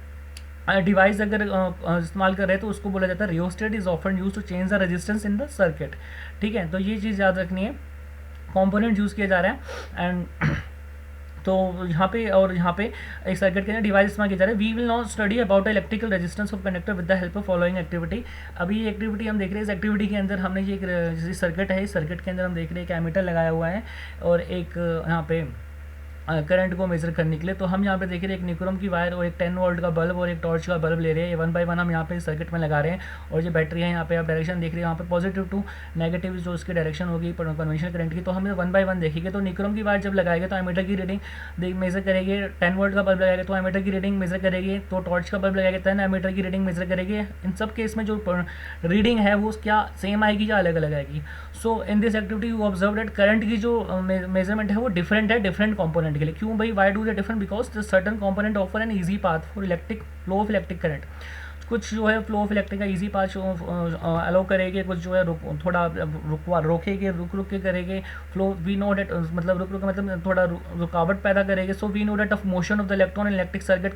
डिवाइस अगर इस्तेमाल कर रहे हैं तो उसको बोला जाता है rheostat is often use to change the resistance in the circuit. ठीक है, तो ये चीज़ याद रखनी है, कंपोनेंट यूज़ किया जा रहा है। एंड तो यहाँ पे एक सर्किट के अंदर डिवाइस इस्तेमाल किया जा रहा है। We will not study about electrical resistance of conductor with the help of following activity. अभी ये एक्टिविटी हम देख रहे हैं, इस एक्टिविटी के अंदर हमने ये एक सर्किट है, इस सर्किट के अंदर हम देख रहे हैं एक एमीटर लगाया हुआ है और एक यहाँ पे करंट को मेजर करने के लिए। तो हम यहाँ पे देख रहे हैं एक निक्रोम की वायर और एक 10 वोल्ट का बल्ब और एक टॉर्च का बल्ब ले रहे हैं। ये 1 बाय 1 हम यहाँ पे सर्किट में लगा रहे हैं। और ये बैटरी है, यहाँ पे आप डायरेक्शन देख रहे हैं, यहाँ पे पॉजिटिव टू नेगेटिव जो उसकी डायरेक्शन होगी कन्वेंशनल करंट की। तो हम 1 बाय 1 देखेंगे। तो निक्रोम की वायर जब लगाएंगे तो एमीटर की रीडिंग मेजर करेंगे। 10 वोल्ट का बल्ब लगाएगा तो एमीटर की रीडिंग मेजर करेगी। तो टॉर्च का बल्ब लगाएगा 10 एमीटर की रीडिंग मेजर करेगी। इन सब केस में जो रीडिंग है वो क्या सेम आएगी या अलग अलग आएगी। So in this activity you observe that current की जो मेजरमेंट है वो डिफरेंट है डिफरेंट कंपोनेंट के लिए। क्यों भाई, why do they different? Because the certain component offer an easy path for electric flow of electric current. कुछ जो है फ्लो ऑफ इलेक्ट्रिक का ईजी पाथ अलाउ करेगी, कुछ जो है थोड़ा रोकेगी, रुक रुक के करेगी फ्लो। वी नो डेट मतलब रुक रुक मतलब थोड़ा रुकावट पैदा करेगी। So we know that of motion of the electron in electric circuit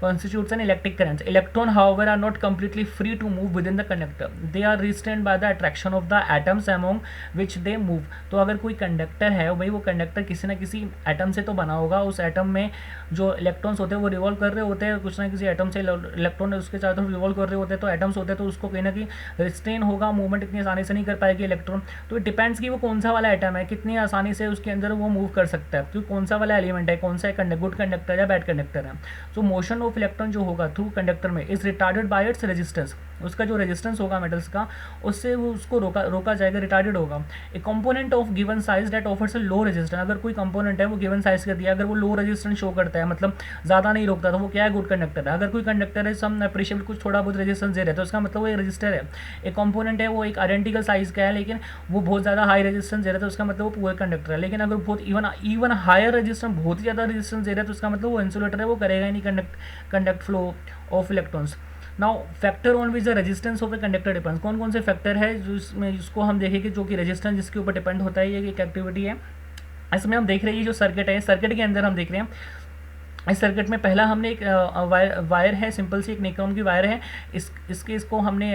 constitutes an electric current. Electron, however, are not completely free to move within the conductor. They are restrained by the attraction of the atoms among which they move. तो अगर कोई conductor है भाई, वो conductor किसी ना किसी atom से तो बना होगा, उस एटम में जो इलेक्ट्रॉन्स होते हैं वो रिवॉल्व कर रहे होते हैं, कुछ ना किसी एटम से इलेक्ट्रॉन उसके चारों तरफ रिवॉल्व कर रहे होते हैं, तो एटम्स होते हैं, तो उसको कहीं ना कहीं रिस्ट्रेन होगा, मूवमेंट इतनी आसानी से नहीं कर पाएगी इलेक्ट्रॉन। तो इट डिपेंड्स कि वो कौन सा वाला एटम है, कितनी आसानी से उसके अंदर वो मूव कर सकता है, तो कौन सा वाला एलिमेंट है, कौन सा गुड कंडक्टर या बैड कंडक्टर है। सो मोशन ऑफ इलेक्ट्रॉन जो होगा थ्रू कंडक्टर में is retarded bye its resistance, उसका जो रेजिस्टेंस होगा मेटल्स का, उससे वो उसको रोका जाएगा, रिटार्डेड होगा। ए component of given size that offers a low resistance, अगर कोई कंपोनेंट है वो गिवन साइज का दिया, अगर वो लो रेजिस्टेंस शो करता है, मतलब ज़्यादा नहीं रोकता, तो वो क्या है, गुड कंडक्टर है। अगर कोई कंडक्टर है सम अप्रिशिएबल कुछ थोड़ा बहुत रेजिस्टेंस दे रहा है, तो उसका मतलब वो एक रजिस्टर है। एक कंपोनेंट है वो एक आइडेंटिकल साइज का है, लेकिन वो बहुत ज़्यादा हाई रेजिस्टेंस दे रहा है, तो उसका मतलब वो पूरा कंडक्टर है। लेकिन अगर बहुत इवन हायर रेजिस्टेंस, बहुत ही ज़्यादा रेजिस्टेंस दे रहा है, तो उसका मतलब वो इंसुलेटर है, वो करेगा ही नहीं conduct flow of electrons. Now factor on which the resistance of the conductor depends, कौन कौन से फैक्टर है जिसको हम देखेंगे, जो कि रेजिस्टेंस जिसके ऊपर डिपेंड होता है, ये एक एक्टिविटी है। इसमें हम देख रहे हैं ये जो सर्किट है, सर्किट के अंदर हम देख रहे हैं इस सर्किट में पहला हमने एक वायर है, सिंपल सी एक निक्रोम की वायर है, इसको हमने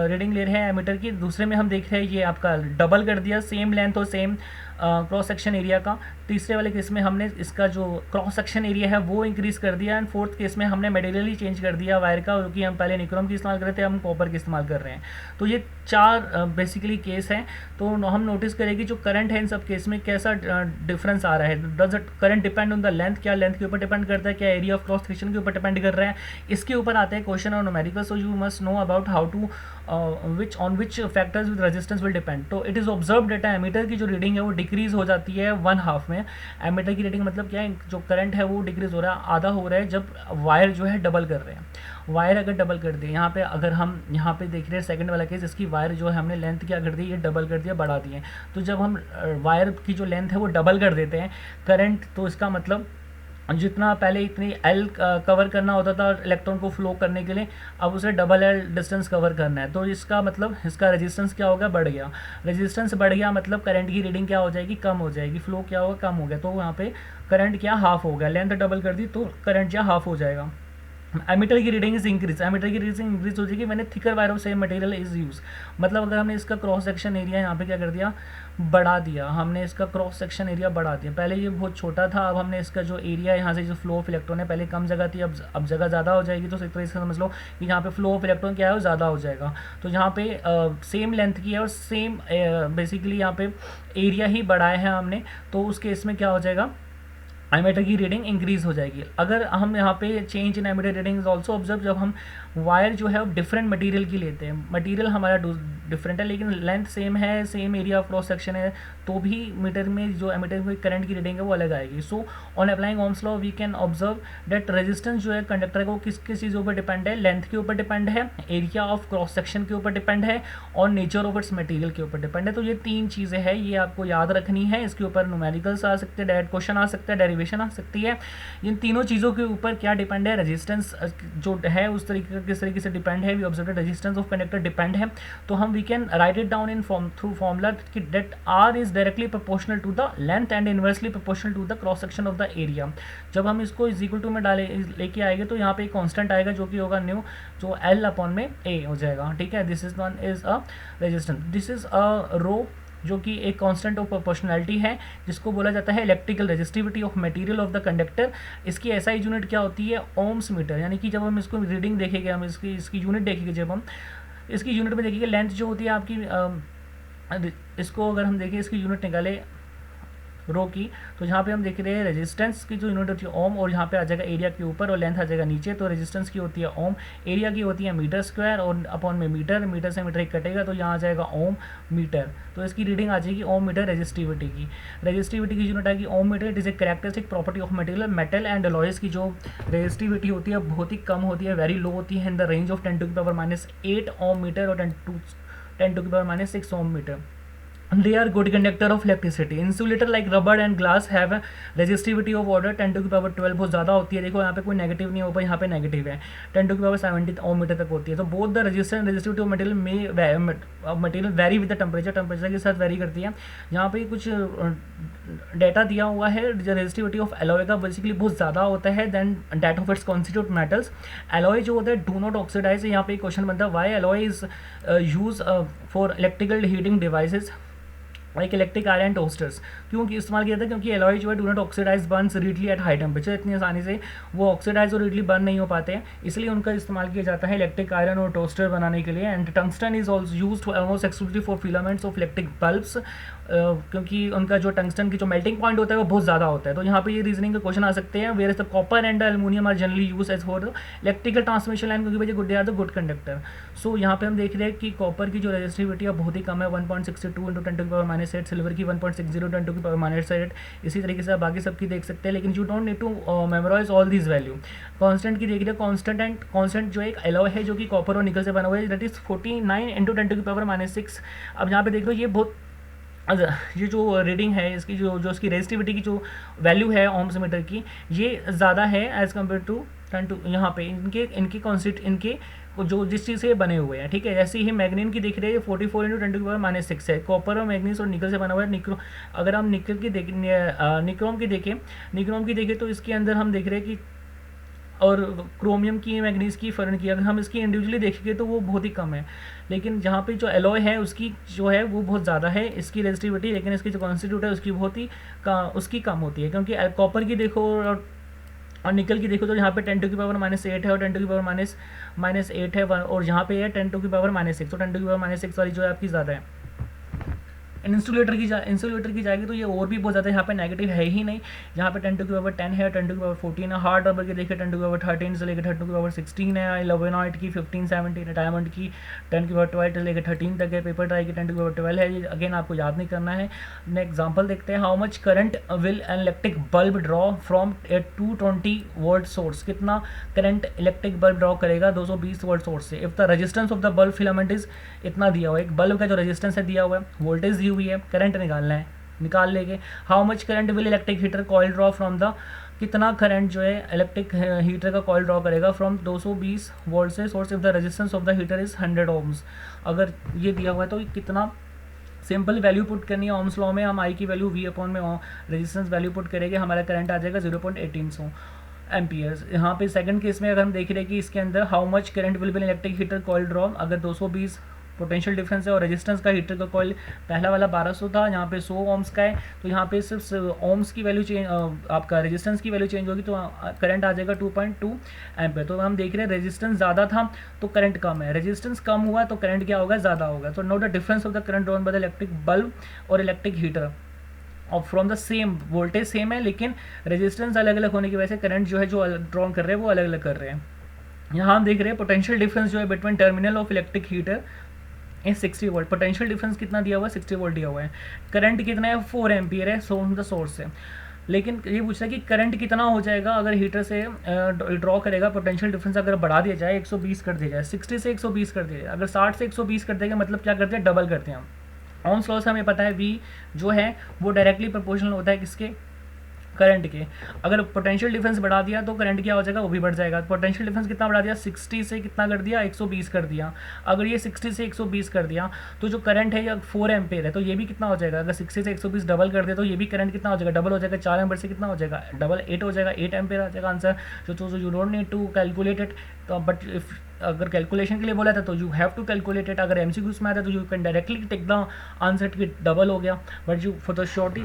रीडिंग ले रहे हैं एमीटर की। दूसरे में हम देख रहे हैं ये आपका डबल कर दिया, सेम लेंथ और सेम क्रॉस सेक्शन एरिया का। तीसरे वाले केस में हमने इसका जो क्रॉस सेक्शन एरिया है वो इंक्रीज़ कर दिया। एंड फोर्थ केस में हमने मटेरियल ही चेंज कर दिया वायर का, क्योंकि हम पहले निक्रोम की इस्तेमाल कर रहे थे, हम कॉपर की इस्तेमाल कर रहे हैं। तो ये 4 बेसिकली केस हैं। तो हम नोटिस करेंगे जो करंट है इन सब केस में कैसा डिफरेंस आ रहा है। Does current depend on the length, क्या लेंथ के ऊपर डिपेंड करता है, क्या एरिया ऑफ क्रॉस सेक्शन के ऊपर डिपेंड कर रहा है, इसके ऊपर आते हैं क्वेश्चन और numerical. So you must know about how to which factors with resistance will depend। तो it is observe data ammeter की जो रीडिंग है वो डिक्रीज हो जाती है 1/2 में। एमीटर की रीडिंग मतलब क्या है, जो करंट है वो डिक्रीज हो रहा है, आधा हो रहा है जब वायर जो है डबल कर रहे हैं। वायर अगर डबल कर दे, यहाँ पे अगर हम यहाँ पे देख रहे हैं सेकंड वाला केस, इसकी वायर जो है हमने लेंथ क्या कर दी, ये डबल कर दिया, बढ़ा दिए। तो जब हम वायर की जो लेंथ है वो डबल कर देते हैं करंट, तो इसका मतलब जितना पहले इतनी एल कवर करना होता था इलेक्ट्रॉन को फ्लो करने के लिए, अब उसे डबल एल डिस्टेंस कवर करना है। तो इसका मतलब इसका रेजिस्टेंस क्या होगा, बढ़ गया। रेजिस्टेंस बढ़ गया मतलब करंट की रीडिंग क्या हो जाएगी, कम हो जाएगी। फ्लो क्या होगा, कम हो गया। तो वहाँ पे करंट क्या हाफ हो गया, लेंथ डबल कर दी तो करंट क्या हाफ हो जाएगा। एमीटर की रीडिंग इज इंक्रीज, एमीटर की रीडिंग इंक्रीज हो जाएगी मैंने thicker wire of same material is use. मतलब अगर हमने इसका क्रॉस सेक्शन एरिया यहाँ पे क्या कर दिया, बढ़ा दिया, हमने इसका क्रॉस सेक्शन एरिया बढ़ा दिया। पहले ये बहुत छोटा था, अब हमने इसका जो एरिया यहाँ से जो फ्लो ऑफ इलेक्ट्रॉन है, पहले कम जगह थी, अब जगह ज़्यादा हो जाएगी। तो इस तरह से समझ लो कि यहाँ पे फ्लो ऑफ इलेक्ट्रॉन क्या है वो ज़्यादा हो जाएगा। तो यहाँ पे सेम लेंथ की है और सेम बेसिकली यहाँ पे एरिया ही बढ़ाया है हमने, तो उस केस में क्या हो जाएगा, एमीटर की रीडिंग इंक्रीज हो जाएगी। अगर हम यहाँ पे change in ammeter reading is also observe, जब हम वायर जो है डिफरेंट मटेरियल की लेते हैं, मटेरियल हमारा डिफरेंट है लेकिन लेंथ सेम है, same area of cross section है, तो भी मीटर में जो एमीटर में करंट की रीडिंग है वो अलग आएगी। So on applying Ohm's law we can observe that resistance जो है कंडक्टर का वो किस किस चीज़ ऊपर डिपेंड है, लेंथ के ऊपर डिपेंड है, एरिया ऑफ क्रॉस सेक्शन के ऊपर डिपेंड है और नेचर ऑफ इट्स मटेरियल के ऊपर डिपेंड है। तो ये 3 चीज़ें हैं, ये आपको याद रखनी है। इसके ऊपर न्यूमेरिकल्स आ सकते हैं, डायरेक्ट क्वेश्चन आ सकता है, डेरिवेशन आ सकती है। इन तीनों चीज़ों के ऊपर क्या डिपेंड है, रेजिस्टेंस जो है उस तरीके किस तरीके से डिपेंड है, we observe resistance of conductor depend है। तो हम we can write it down in through formula कि that R is directly proportional to the length and inversely proportional to the cross section of the area. जब हम इसको is equal to में लेके आएंगे तो यहाँ पे एक कांस्टेंट आएगा जो कि होगा न्यू, जो एल अपॉन में ए हो जाएगा। ठीक है, this is one is a resistance, this is a rho जो कि एक कांस्टेंट ऑफ प्रोपोर्शनैलिटी है, जिसको बोला जाता है electrical resistivity of material of the conductor. इसकी एसआई यूनिट क्या होती है, ओम्स मीटर। यानी कि जब हम इसको रीडिंग देखेंगे, हम इसकी यूनिट देखेंगे, जब हम इसकी यूनिट में देखेंगे लेंथ जो होती है आपकी, इसको अगर हम देखें इसकी यूनिट निकाले रो की, तो यहाँ पे हम देख रहे हैं रेजिस्टेंस की जो यूनिट होती है ओम, और यहाँ पे आ जाएगा एरिया के ऊपर और लेंथ आ जाएगा नीचे। तो रेजिस्टेंस की होती है ओम, एरिया की होती है मीटर स्क्वायर और अपॉन में मीटर, मीटर से मीटर एक कटेगा तो यहाँ आ जाएगा ओम मीटर। तो इसकी रीडिंग आ जाएगी ओम मीटर रेजिस्टिविटी की। रेजिस्टिविटी की यूनिट आएगी ohm meter. It is a characteristic property of material. Metal and alloys की जो रेजिस्टिविटी होती है बहुत ही कम होती है, वेरी लो होती है, in the range of 10⁻⁸ ohm meter और 10⁻⁶ ohm meter. they are good conductor of electricity. Insulator like rubber and glass have a resistivity of order 10 to the power 12 बहुत ज़्यादा होती है. देखो यहाँ पे कोई नेगेटिव नहीं होगा, यहाँ पे नेगेटिव है, 10 to the power 70 ohm meter तक होती है. तो both the resistance and resistivity of material vary with the temperature के साथ वेरी करती है. यहाँ पे कुछ डेटा दिया हुआ है. रेजिस्टिविटी ऑफ एलॉय का बेसिकली बहुत ज़्यादा होता है than that of its constitute metals. Alloy जो होता है डू नॉट ऑक्सीडाइज. यहाँ पे क्वेश्चन बनता है why alloy is use for electrical heating devices like electric iron toasters. क्यों इस्तेमाल किया था? क्योंकि एलॉय जो है do not oxidise burns readily at high temperature. इतनी आसानी से वो ऑक्सीडाइज और रीडली बर्न नहीं हो पाते हैं, इसलिए उनका इस्तेमाल किया जाता है इलेक्ट्रिक आयरन और टोस्टर बनाने के लिए. And tungsten is also used almost exclusively for filaments of electric bulbs, क्योंकि उनका जो टंगस्टन की जो मेल्टिंग पॉइंट होता है वो बहुत ज़्यादा होता है. तो यहाँ पे ये रीजनिंग के क्वेश्चन आ सकते हैं. Where is the copper and aluminium are generally use as for electrical transmission line, क्योंकि they are the good conductor. So यहाँ पे हम देख रहे हैं कि कॉपर की जो रेजिस्टिविटी है बहुत ही कम है, 1.62 into 10 to the power -8. Silver की 1.60 10 टू द पावर -8. इसी तरीके से आप बाकी सबकी देख सकते हैं, लेकिन you don't need to memorise all these value. Constant की देख रहे हैं, कांस्टेंट जो एक एलॉय है जो कि कॉपर और निकल से बना हुआ है, that is 49 into 10 to the power -6. अब यहाँ पे देख लो ये बहुत ये जो रीडिंग है इसकी जो इसकी रेजिस्टिविटी की जो वैल्यू है ओम्स मीटर की, ये ज़्यादा है एज़ कम्पेयर टू 10 टू यहाँ पे इनके जो जिस चीज़ से बने हुए हैं. ठीक है, जैसे ही मैग्नीन की देख रहे हैं 44 इंटू 10 टू द पावर -6 है. कॉपर और मैग्नीस और निकल से बना हुआ है. अगर हम निकल की निक्रोम की देखें तो इसके अंदर हम देख रहे हैं कि और क्रोमियम की मैग्नीज की फ़र्क की अगर हम इसकी इंडिविजुअली देखेंगे तो वो बहुत ही कम है. लेकिन जहाँ पे जो एलॉय है उसकी जो है वो बहुत ज़्यादा है इसकी रेजिस्टिविटी, लेकिन इसकी जो कॉन्स्टिट्यूट है उसकी बहुत ही उसकी कम होती है. क्योंकि कॉपर की देखो और निकल की देखो तो यहाँ पे 10 टू की पावर -8 है और 10 टू की पावर -8 है, और यहाँ पे है 10 टू की पावर -6. तो 10 टू की पावर -6 वाली जो है आपकी ज़्यादा है. इंसुलेटर की जाएगी तो ये और भी बहुत ज़्यादा यहाँ पे नेगेटिव है ही नहीं. यहाँ पे 10 टू की पावर 10 है, 10 टू की पावर 14 है. हार्ड रबर की देखिए 10 टू की पावर 13 से लेकर 10 टू की पावर 16 है. इलेवेनॉइट की 15 17 है. डायमंड की 10 की पावर 12 से लेकर 13 तक है. पेपर ट्राई की 10 टू की पावर 12 है. अगेन आपको याद नहीं करना है. एग्जाम्पल देखते हैं. How much current will an electric bulb draw from A 220 volt source. कितना करंट इलेक्ट्रिक बल्ब ड्रॉ करेगा 220 वोल्ट सोर्स से. If the resistance of the bulb filament is इतना दिया हुआ है. एक बल्ब का जो रेजिस्टेंस है दिया हुआ है, वोल्टेज दी हुई है, करंट निकाल लेंगे. How much current will electric heater coil draw from the. कितना करंट जो है इलेक्ट्रिक हीटर का कॉइल ड्रॉ करेगा फ्रॉम 220 वोल्ट से source if the resistance of the heater is 100 ohms. अगर ये दिया हुआ है तो कितना सिंपल वैल्यू पुट करनी है. ओम्स लॉ में हम आई की वैल्यू V अपॉन में रेजिस्टेंस वैल्यू पुट करेंगे, हमारा करंट आ जाएगा 0.18 एम्पियर्स. यहाँ पे सेकंड केस में अगर हम देख रहे हैं कि इसके अंदर how much current will be electric heater coil draw, अगर 220 पोटेंशियल डिफरेंस है और रेजिस्टेंस का हीटर का कॉइल पहला वाला 1200 था, यहाँ पे 100 ओम्स का है. तो यहाँ पे सिर्फ ओम्स की वैल्यू चेंज, आपका रेजिस्टेंस की वैल्यू चेंज होगी तो करंट आ जाएगा 2.2 एम्पियर. तो हम देख रहे हैं रेजिस्टेंस ज़्यादा था तो करंट कम है, रेजिस्टेंस कम हुआ तो करंट क्या होगा, ज़्यादा होगा. तो note the difference of the current drawn by the electric bulb और इलेक्ट्रिक हीटर और from the same voltage same है, लेकिन रेजिस्टेंस अलग अलग होने की वजह से करंट जो है जो ड्रॉन कर रहे हैं वो अलग अलग कर रहे हैं. यहाँ हम देख रहे हैं पोटेंशियल डिफरेंस जो है between terminal of electric heater 60 volt. Potential difference कितना दिया हुआ है, 60 वोल्ट दिया हुआ है. करंट कितना है, 4 एम्पियर है फ्रॉम द सोर्स से. लेकिन ये पूछता है कि करंट कितना हो जाएगा अगर हीटर से ड्रॉ करेगा. पोटेंशियल डिफरेंस अगर बढ़ा दिया जाए 120 कर दिया जाए, 60 से 120 कर दिया जाए, अगर 60 से 120 कर देगा मतलब क्या करते हैं, डबल करते हैं हम. ओम्स लॉ से हमें पता है V जो है वो डायरेक्टली प्रोपोर्शनल होता है किसके, करंट के. अगर पोटेंशियल डिफरेंस बढ़ा दिया तो करंट क्या हो जाएगा, वो भी बढ़ जाएगा. पोटेंशियल डिफरेंस कितना बढ़ा दिया, 60 से कितना कर दिया, 120 कर दिया. अगर ये 60 से 120 कर दिया तो जो करंट है ये 4 एम्पेयर है, तो ये भी कितना हो जाएगा. अगर 60 से 120 डबल कर दिया तो ये भी करंट कितना हो जाएगा, डबल हो जाएगा. 4 एम्पेयर से कितना हो जाएगा, डबल 8 हो जाएगा, 8 एम्पेयर आ जाएगा आंसर. जो you don't need to calculate it. तो बट इफ अगर कैलकुलेशन के लिए बोला था तो you have to calculate it. अगर MCQs में आता तो you can directly take the answer की डबल हो गया. But you for the shorty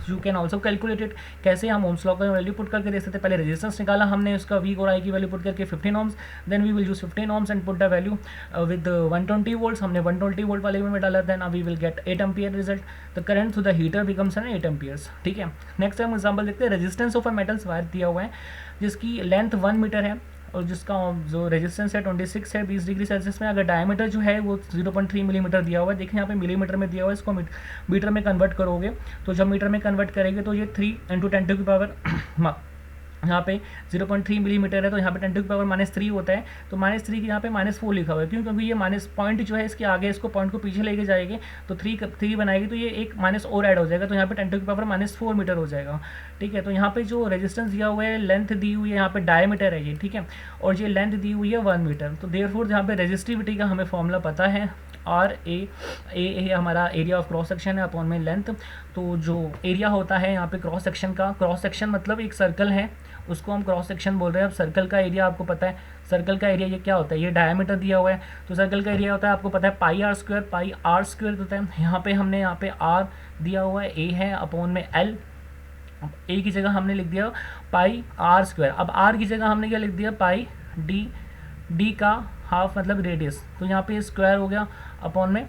you can also calculate it. कैसे हम ओम्स लॉ का वैल्यू पुट करके देख सकते हैं. पहले रेजिस्टेंस निकाला हमने उसका V और I की वैल्यू पुट करके 15 ohms. Then we will use 15 ohms and put the value with 120 volts. हमने 120 वोल्ट वाले में डाला. Then we will get 8 ampere result. The current through the heater becomes 8 amperes. ठीक है, नेक्स्ट हम एग्जाम्पल देखते हैं. Resistance of a metals wire दिया हुआ है जिसकी लेंथ 1 मीटर है और जिसका जो रेजिस्टेंस है 26 है 20 डिग्री सेल्सियस में. अगर डायमीटर जो है वो 0.3 मिलीमीटर दिया हुआ है. देखिए यहाँ पे मिलीमीटर में दिया हुआ है, इसको मीटर में कन्वर्ट करोगे तो जब मीटर में कन्वर्ट करेंगे तो ये 3 × 10 टू की पावर यहाँ पे 0.3 मिलीमीटर है, तो यहाँ पे 10⁻³ होता है, तो -3 के यहाँ पे -4 लिखा हुआ है। क्यों? क्योंकि ये माइनस पॉइंट जो है इसके आगे, इसको पॉइंट को पीछे लेके जाएगी तो 3 बनाएगी, तो ये एक माइनस और ऐड हो जाएगा, तो यहाँ पे 10⁻⁻4 मीटर हो जाएगा। ठीक है, तो यहाँ पे जो रेजिस्टेंस दिया हुआ है, लेंथ दी हुई है, यहाँ पे डायमीटर है ये, ठीक है, और ये लेंथ दी हुई है 1 मीटर। तो देयरफॉर यहाँ पे रेजिस्टिविटी का हमें फॉर्मूला पता है, ए हमारा एरिया ऑफ क्रॉस सेक्शन है अपॉन में लेंथ। तो जो एरिया होता है यहाँ पे क्रॉस सेक्शन का, क्रॉस सेक्शन मतलब एक सर्कल है, उसको हम क्रॉस सेक्शन बोल रहे हैं। अब सर्कल का एरिया आपको पता है, सर्कल का एरिया ये क्या होता है, ये डायमीटर दिया हुआ है, तो सर्कल का एरिया होता है आपको पता है पाई r² होता है। यहाँ पे हमने यहाँ पे r दिया हुआ है, a है अपॉन में l, a की जगह हमने लिख दिया πr²। अब r की जगह हमने क्या लिख दिया, पाई d का हाफ मतलब रेडियस, तो यहाँ पे स्क्वायर हो गया अपॉन में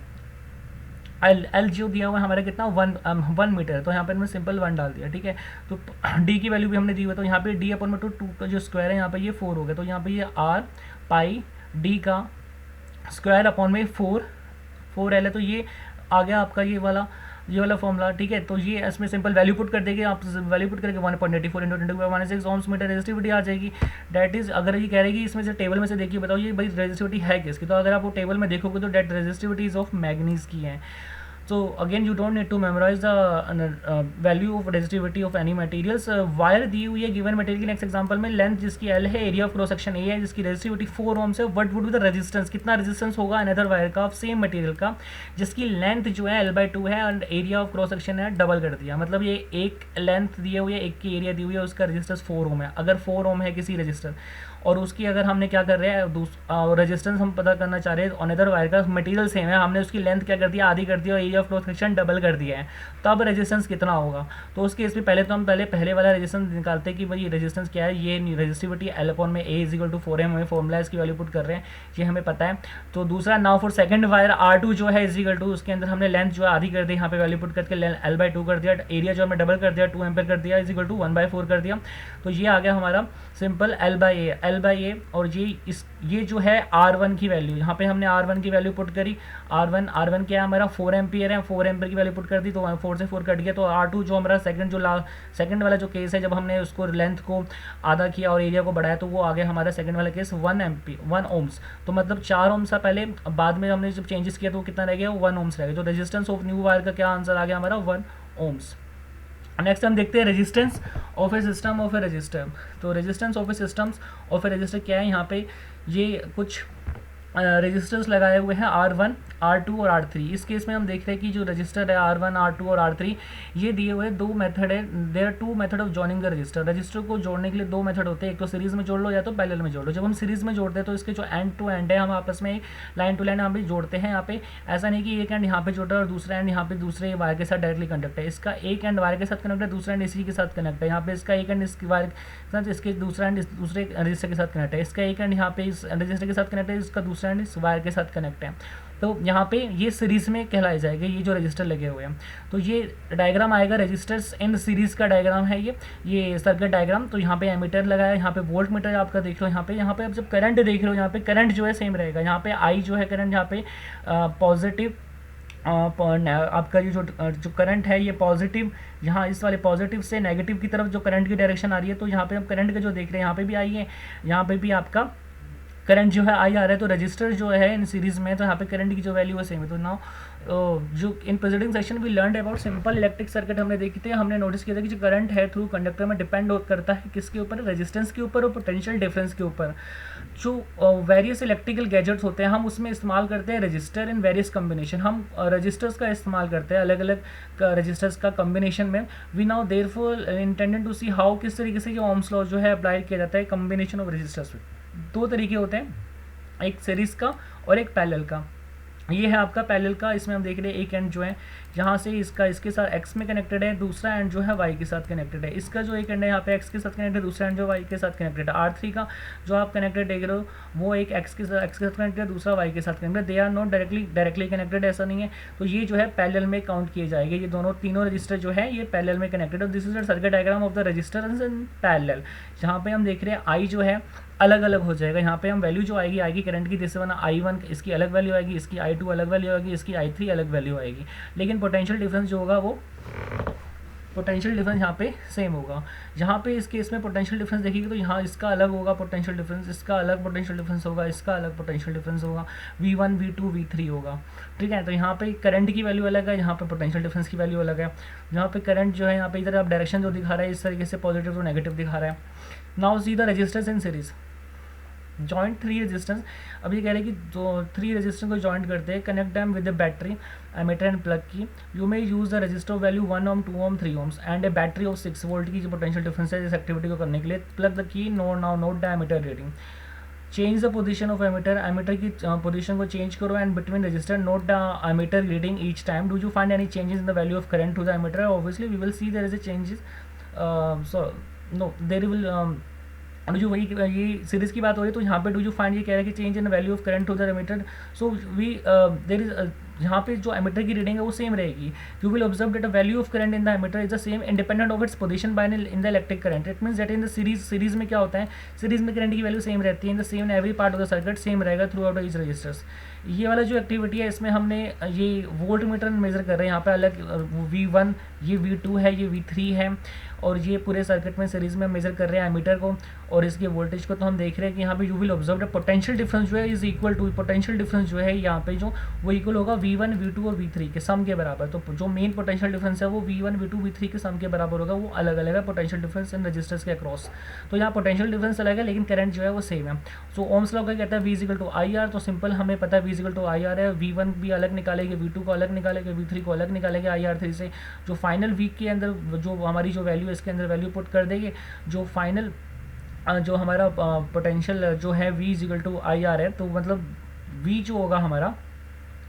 एल जो दिया हुआ है हमारा कितना 1 मीटर, तो यहाँ पर हमने सिंपल 1 डाल दिया। ठीक है, तो डी की वैल्यू भी हमने दी हुई है, तो यहाँ पे डी अपॉन में 2 का जो स्क्वायर है यहाँ पे ये 4 हो गया, तो यहाँ पे ये r पाई डी का स्क्वायर अपॉन में 4 एल है, तो ये आ गया आपका ये वाला फॉर्मूला। ठीक है, तो ये इसमें सिंपल वैल्यू पुट कर देंगे आप, वैल्यू पुट करके 1.84 × 10⁻⁻⁶ ओम्स मीटर रेजिस्टिविटी आ जाएगी। डैट इज, अगर ये कह रही है कि इसमें से टेबल में से देखिए बताओ ये भाई रेजिस्टिविटी है किसकी, तो अगर आप वो टेबल में देखोगे तो that resistivity is of manganese की है। So again you don't need to memorize the value of resistivity of any materials। Wire दी हुई है गिवन मटेरियल की नेक्स्ट एग्जांपल में, लेंथ जिसकी L है, area of cross section A है, जिसकी रेजिस्टिविटी 4 ओम्स है। What would be the resistance, कितना रेजिस्टेंस होगा अनदर वायर का ऑफ सेम मटेरियल का, जिसकी लेंथ जो है L/2 है और एरिया ऑफ क्रॉस सेक्शन है डबल कर दिया, मतलब ये एक लेंथ दी हुई है, एक की एरिया दी हुई है, उसका रेजिस्टेंस 4 ओम है। अगर 4 ओम है किसी रजिस्टर और उसकी अगर हमने क्या कर रहे हैं रेजिस्टेंस हम पता करना चाह रहे हैं, अनदर वायर का मटेरियल सेम है, हमने उसकी लेंथ क्या कर दिया, आधी कर दिया और area of cross section double कर दिया है, तब रेजिस्टेंस कितना होगा। तो उसके इसमें पहले तो हम पहले वाला रेजिस्टेंस निकालते हैं कि भाई रेजिस्टेंस क्या है, ये रेजिस्टिविटी L अपॉन में A = 4 हमें फॉर्मूला इसकी वैल्यू पुट कर रहे हैं, ये हमें पता है। तो दूसरा now for second wire R2 जो है = उसके अंदर हमने लेंथ जो है आधी कर दी, यहाँ पे वैल्यू पुट करके L/2 कर दिया, एरिया जो हमें डबल कर दिया 2 एम्पीयर कर दिया = 1/4 कर दिया, तो ये आ गया हमारा सिंपल L/A। और ये जो है R1 की वैल्यू, यहाँ पे हमने R1 की वैल्यू पुट करी, R1 क्या है हमारा 4 एम्पीयर है, 4 एम्पीयर की वैल्यू पुट कर दी, तो 4 से 4 कट गया। तो R2 जो हमारा सेकंड वाला जो केस है, जब हमने उसको लेंथ को आधा किया और एरिया को बढ़ाया, तो वो आ गया हमारा सेकंड वाला केस 1 ओम्स, तो मतलब 4 ओम्स था पहले, बाद में हमने जब चेंजेस किया तो कितना रह गया, 1 ओम्स रह गया। तो रेजिस्टेंस ऑफ न्यू वायर का क्या आंसर आ गया हमारा 1 ओम्स। नेक्स्ट हम देखते हैं resistance of a system of a resistor. तो resistance of a systems of a resistor क्या है, यहाँ पे ये कुछ रेजिस्टर्स लगाए हुए हैं R1, R2 और R3। इस केस में हम देख रहे हैं कि जो रजिस्टर है R1, R2 और R3 ये दिए हुए 2 मेथड है, there are 2 method of joining the resistor. Resistor को जोड़ने के लिए 2 मेथड होते हैं, एक तो सीरीज में जोड़ लो या तो पैरेलल में जोड़ लो। जब हम सीरीज में जोड़ते हैं तो इसके जो एंड टू एंड है, हम आपस में लाइन टू लाइन हम भी जोड़ते हैं। यहाँ पे ऐसा नहीं कि एक एंड यहाँ पे जोड़ रहा है और दूसरा एंड यहाँ पे दूसरे वायर के साथ डायरेक्टली कनेक्ट है, इसका एक एंड वायर के साथ कनेक्ट है, दूसरा एंड इसी के साथ कनेक्ट है। यहाँ पे इसका एक एंड इस वायर के साथ, इसके दूसरा एंड दूसरे रजिस्टर के साथ कनेक्ट है, इसका एक एंड यहाँ पे इस रजिस्टर के साथ कनेक्ट है, इसका दूसरा एंड इस वायर के साथ कनेक्ट है। तो यहाँ पे ये सीरीज में कहलाए जाएगा, ये जो रजिस्टर लगे हुए हैं। तो ये डायग्राम आएगा रजिस्टर्स इन सीरीज का डायग्राम है ये सर्किट डायग्राम। तो यहाँ पे एमीटर लगाया है, यहाँ पे वोल्ट मीटर आपका देख लो, यहाँ पे अब जब करंट देख रहे हो, यहाँ पे करंट जो है सेम रहेगा, यहाँ पे आई जो है करंट, यहाँ पे पॉजिटिव आपका ये जो करंट है ये पॉजिटिव, यहाँ इस वाले पॉजिटिव से नेगेटिव की तरफ जो करंट की डायरेक्शन आ रही है, तो यहाँ पे हम करंट का जो देख रहे हैं यहाँ पे भी आई है, यहाँ पे भी आपका करंट जो है आई आ रहा है। तो रजिस्टर जो है इन सीरीज में, तो यहाँ पे करंट की जो वैल्यू है सेम है। तो नाउ जो in presenting section we learn about simple electric circuit हमने देखी थी, हमने नोटिस किया था कि जो करंट है थ्रू कंडक्टर में डिपेंड करता है किसके ऊपर, रेजिस्टेंस के ऊपर और पोटेंशियल डिफरेंस के ऊपर। जो वेरियस इलेक्ट्रिकल गैजेट्स होते हैं हम उसमें इस्तेमाल करते हैं रजिस्टर इन वेरियस कम्बिनेशन, हम रजिस्टर्स का इस्तेमाल करते हैं अलग अलग रजिस्टर्स का कम्बिनेशन में। We now therefore intended to see how किस तरीके से जो ओम्स लॉ जो है अप्लाई किया जाता है कम्बिनेशन ऑफ रजिस्टर्स में। 2 तरीके होते हैं, एक सीरीज का और एक पैरेलल का। ये है आपका पैरेलल का, इसमें हम देख रहे हैं एक एंड जो है यहाँ से इसके साथ x में कनेक्टेड है, दूसरा एंड जो है y के साथ कनेक्टेड है। इसका जो एक एंड है यहाँ पे x के साथ कनेक्टेड है, दूसरा एंड जो y के साथ कनेक्टेड है। R3 का जो आप कनेक्टेड देख रहे हो वो एक x के साथ कनेक्टेड है, दूसरा y के साथ connected, they are not directly connected, ऐसा नहीं है। तो ये जो है पैरेलल में काउंट किए जाएंगे, ये तीनों रजिस्टर जो है ये पैरेलल में कनेक्टेड है। This is the circuit diagram of the register in parallel. जहाँ पे हम देख रहे हैं I जो है अलग अलग हो जाएगा, यहाँ पे हम वैल्यू जो आएगी करंट की, जैसे बना I1 इसकी अलग वैल्यू आएगी, इसकी I2 अलग वैल्यू आएगी, इसकी I3 अलग वैल्यू आएगी, लेकिन पोटेंशियल डिफरेंस जो होगा वो पोटेंशियल डिफरेंस यहाँ पे सेम होगा। यहाँ पे इस केस में पोटेंशियल डिफरेंस देखिए तो यहाँ इसका अलग होगा पोटेंशियल डिफरेंस, इसका अलग पोटेंशियल डिफरेंस होगा, इसका अलग पोटेंशियल डिफरेंस होगा, V1 V2 V3 होगा, ठीक है। तो यहाँ पे करंट की वैल्यू अलग है, यहाँ पे पोटेंशियल डिफरेंस की वैल्यू अलग है। यहाँ पे करंट जो है यहाँ पे इधर आप डायरेक्शन जो दिखा रहा है इस तरीके से पॉजिटिव टू नेगेटिव दिखा रहा है। Now see the resistance in series joint 3 resistance. अब ये कह रहे हैं कि जो 3 रेजिस्टेंस को जॉइंट करते हैं, connect them with the battery ammeter and plug की, you may use the resistor value 1 ohm 2 ohm 3 ohms and a battery of 6 volt की जो पोटेंशियल डिफरेंस है इस एक्टिविटी को करने के लिए। Plug the key, note the ammeter reading, change the position of ammeter, ammeter की पोजीशन को चेंज करो and between resistor note the ammeter reading each time. Do you find any changes in the value of current to the ammeter? Obviously we will see there is a changes, so no there will जो वही ये series की बात हो रही है तो यहाँ पे डू यू फाइंड ये कह रहा है कि change in value of current to the ammeter. So we there is यहाँ पे जो एमीटर की रीडिंग है वो सेम रहेगी। You will observe that the value of current in the ammeter is the same independent of its position by in the electric current. It means that in the series में क्या होता है, series में current की value same रहती है in the same in every part of the circuit, same रहेगा through out each registers. ये वाला जो एक्टिविटी है इसमें हमने ये वोल्ट मीटर मेजर कर रहे हैं, यहाँ पे अलग V1 ये V2 है, ये V3 है, और ये पूरे सर्किट में सीरीज में मेजर कर रहे हैं एमीटर को और इसके वोल्टेज को। तो हम देख रहे हैं कि यहाँ पे you will observe the potential difference जो है is equal to, potential difference जो है यहाँ पे जो वो इक्वल होगा V1 V2 और V3 के सम के बराबर। तो जो मेन पोटेंशियल डिफरेंस है वो V1 V2 V3 के सम के बराबर होगा, वो अलग अलग है पोटेंशियल डिफरेंस इन रजिस्टर्स के अक्रॉस। तो यहाँ पोटेंशियल डिफरेंस अलग है लेकिन करंट जो है वो सेम है। सो ओम्स लॉ का कहता है V is equal to IR, तो सिंपल हमें पता है V is equal to IR है। V1 भी अलग निकालेंगे, V2 को अलग निकालेंगे, V3 को अलग निकालेंगे IR3 से। जो फाइनल वीक के अंदर जो हमारी जो वैल्यू है इसके अंदर वैल्यू पुट कर देंगे, जो फाइनल जो हमारा पोटेंशियल जो है V is equal to IR है, तो मतलब V जो होगा हमारा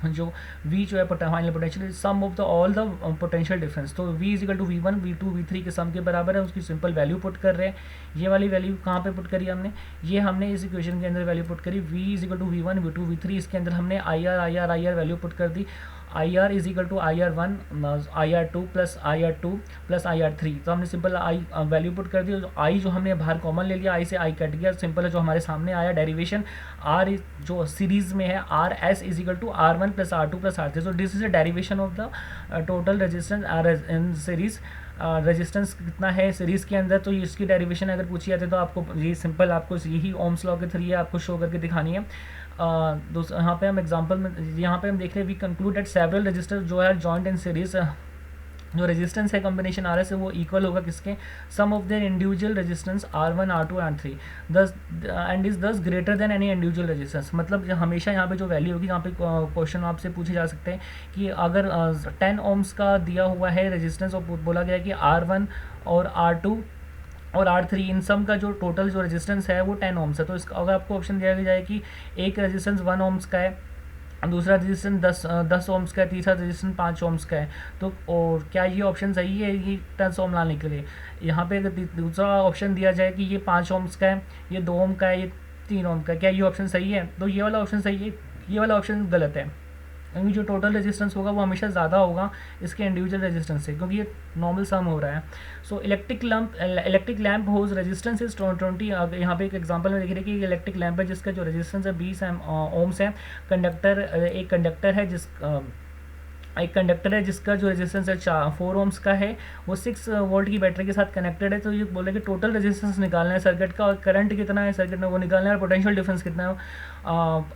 जो V जो है final potential sum of the all the potential difference. तो V is equal to V1 V2 V3 के सम के बराबर है, उसकी सिंपल वैल्यू पुट कर रहे हैं। ये वाली वैल्यू कहाँ पे पुट करी हमने, ये हमने इस इक्वेशन के अंदर वैल्यू पुट करी V is equal to V1 V2 V3, इसके अंदर हमने IR वैल्यू पुट कर दी। IR is equal to IR1 IR2 plus IR2 plus IR3, तो हमने सिंपल I वैल्यू पुट कर दी। I जो हमने बाहर कॉमन ले लिया, I से I कट गया, सिंपल है जो हमारे सामने आया डेरिवेशन R जो सीरीज में है RS is equal to R1 plus R2 plus R3। So this is a derivation of the total resistance R in series. Resistance कितना है सीरीज़ के अंदर, तो इसकी डेरिवेशन अगर पूछी जाती है तो आपको ये सिंपल आपको यही ओम्स लॉ के थ्रू ये आपको शो करके दिखानी है। यहाँ पे हम एग्जांपल में यहाँ पे हम देख रहे हैं we conclude that several resistor जो है जॉइंट इन सीरीज, जो रेजिस्टेंस है कॉम्बिनेशन आर एस है वो इक्वल होगा किसके, sum of their individual resistance R1 R2 R3 thus and is thus greater than any individual resistance. मतलब हमेशा यहाँ पे जो वैल्यू होगी, यहाँ पे क्वेश्चन आपसे पूछे जा सकते हैं कि अगर 10 ओम्स का दिया हुआ है रेजिस्टेंस और बोला गया है कि R1 और R2 और R3 इन सम का जो टोटल जो रेजिस्टेंस है वो 10 ओम्स है, तो इसका अगर आपको ऑप्शन दिया जाए कि एक रेजिस्टेंस 1 ओम्स का है, दूसरा रेजिस्टेंस 10 ओम्स का है, तीसरा रेजिस्टेंस 5 ओम्स का है, तो और क्या ये ऑप्शन सही है ये 10 ओम लाने के लिए? यहाँ पे अगर दूसरा ऑप्शन दिया जाए कि ये 5 ओम्स का है, ये 2 ओम का है, ये 3 ओम का है, क्या ये ऑप्शन सही है? तो ये वाला ऑप्शन सही है, ये वाला ऑप्शन गलत है, क्योंकि जो टोटल रेजिस्टेंस होगा वो हमेशा ज़्यादा होगा इसके इंडिविजुअल रेजिस्टेंस से, क्योंकि ये नॉर्मल सम हो रहा है। So electric lamp whose resistance is 20। यहाँ पे एक एग्जांपल में देख रहे हैं कि इलेक्ट्रिक लैम्प है जिसका जो रेजिस्टेंस है 20 ओम्स है। एक कंडक्टर है जिसका जो रेजिस्टेंस है 4 ओम्स का है, वो 6 वोल्ट की बैटरी के साथ कनेक्टेड है। तो ये बोले कि टोटल रेजिस्टेंस निकालना है सर्किट का, और करंट कितना है सर्किट में वो निकालना है, और पोटेंशियल डिफरेंस कितना है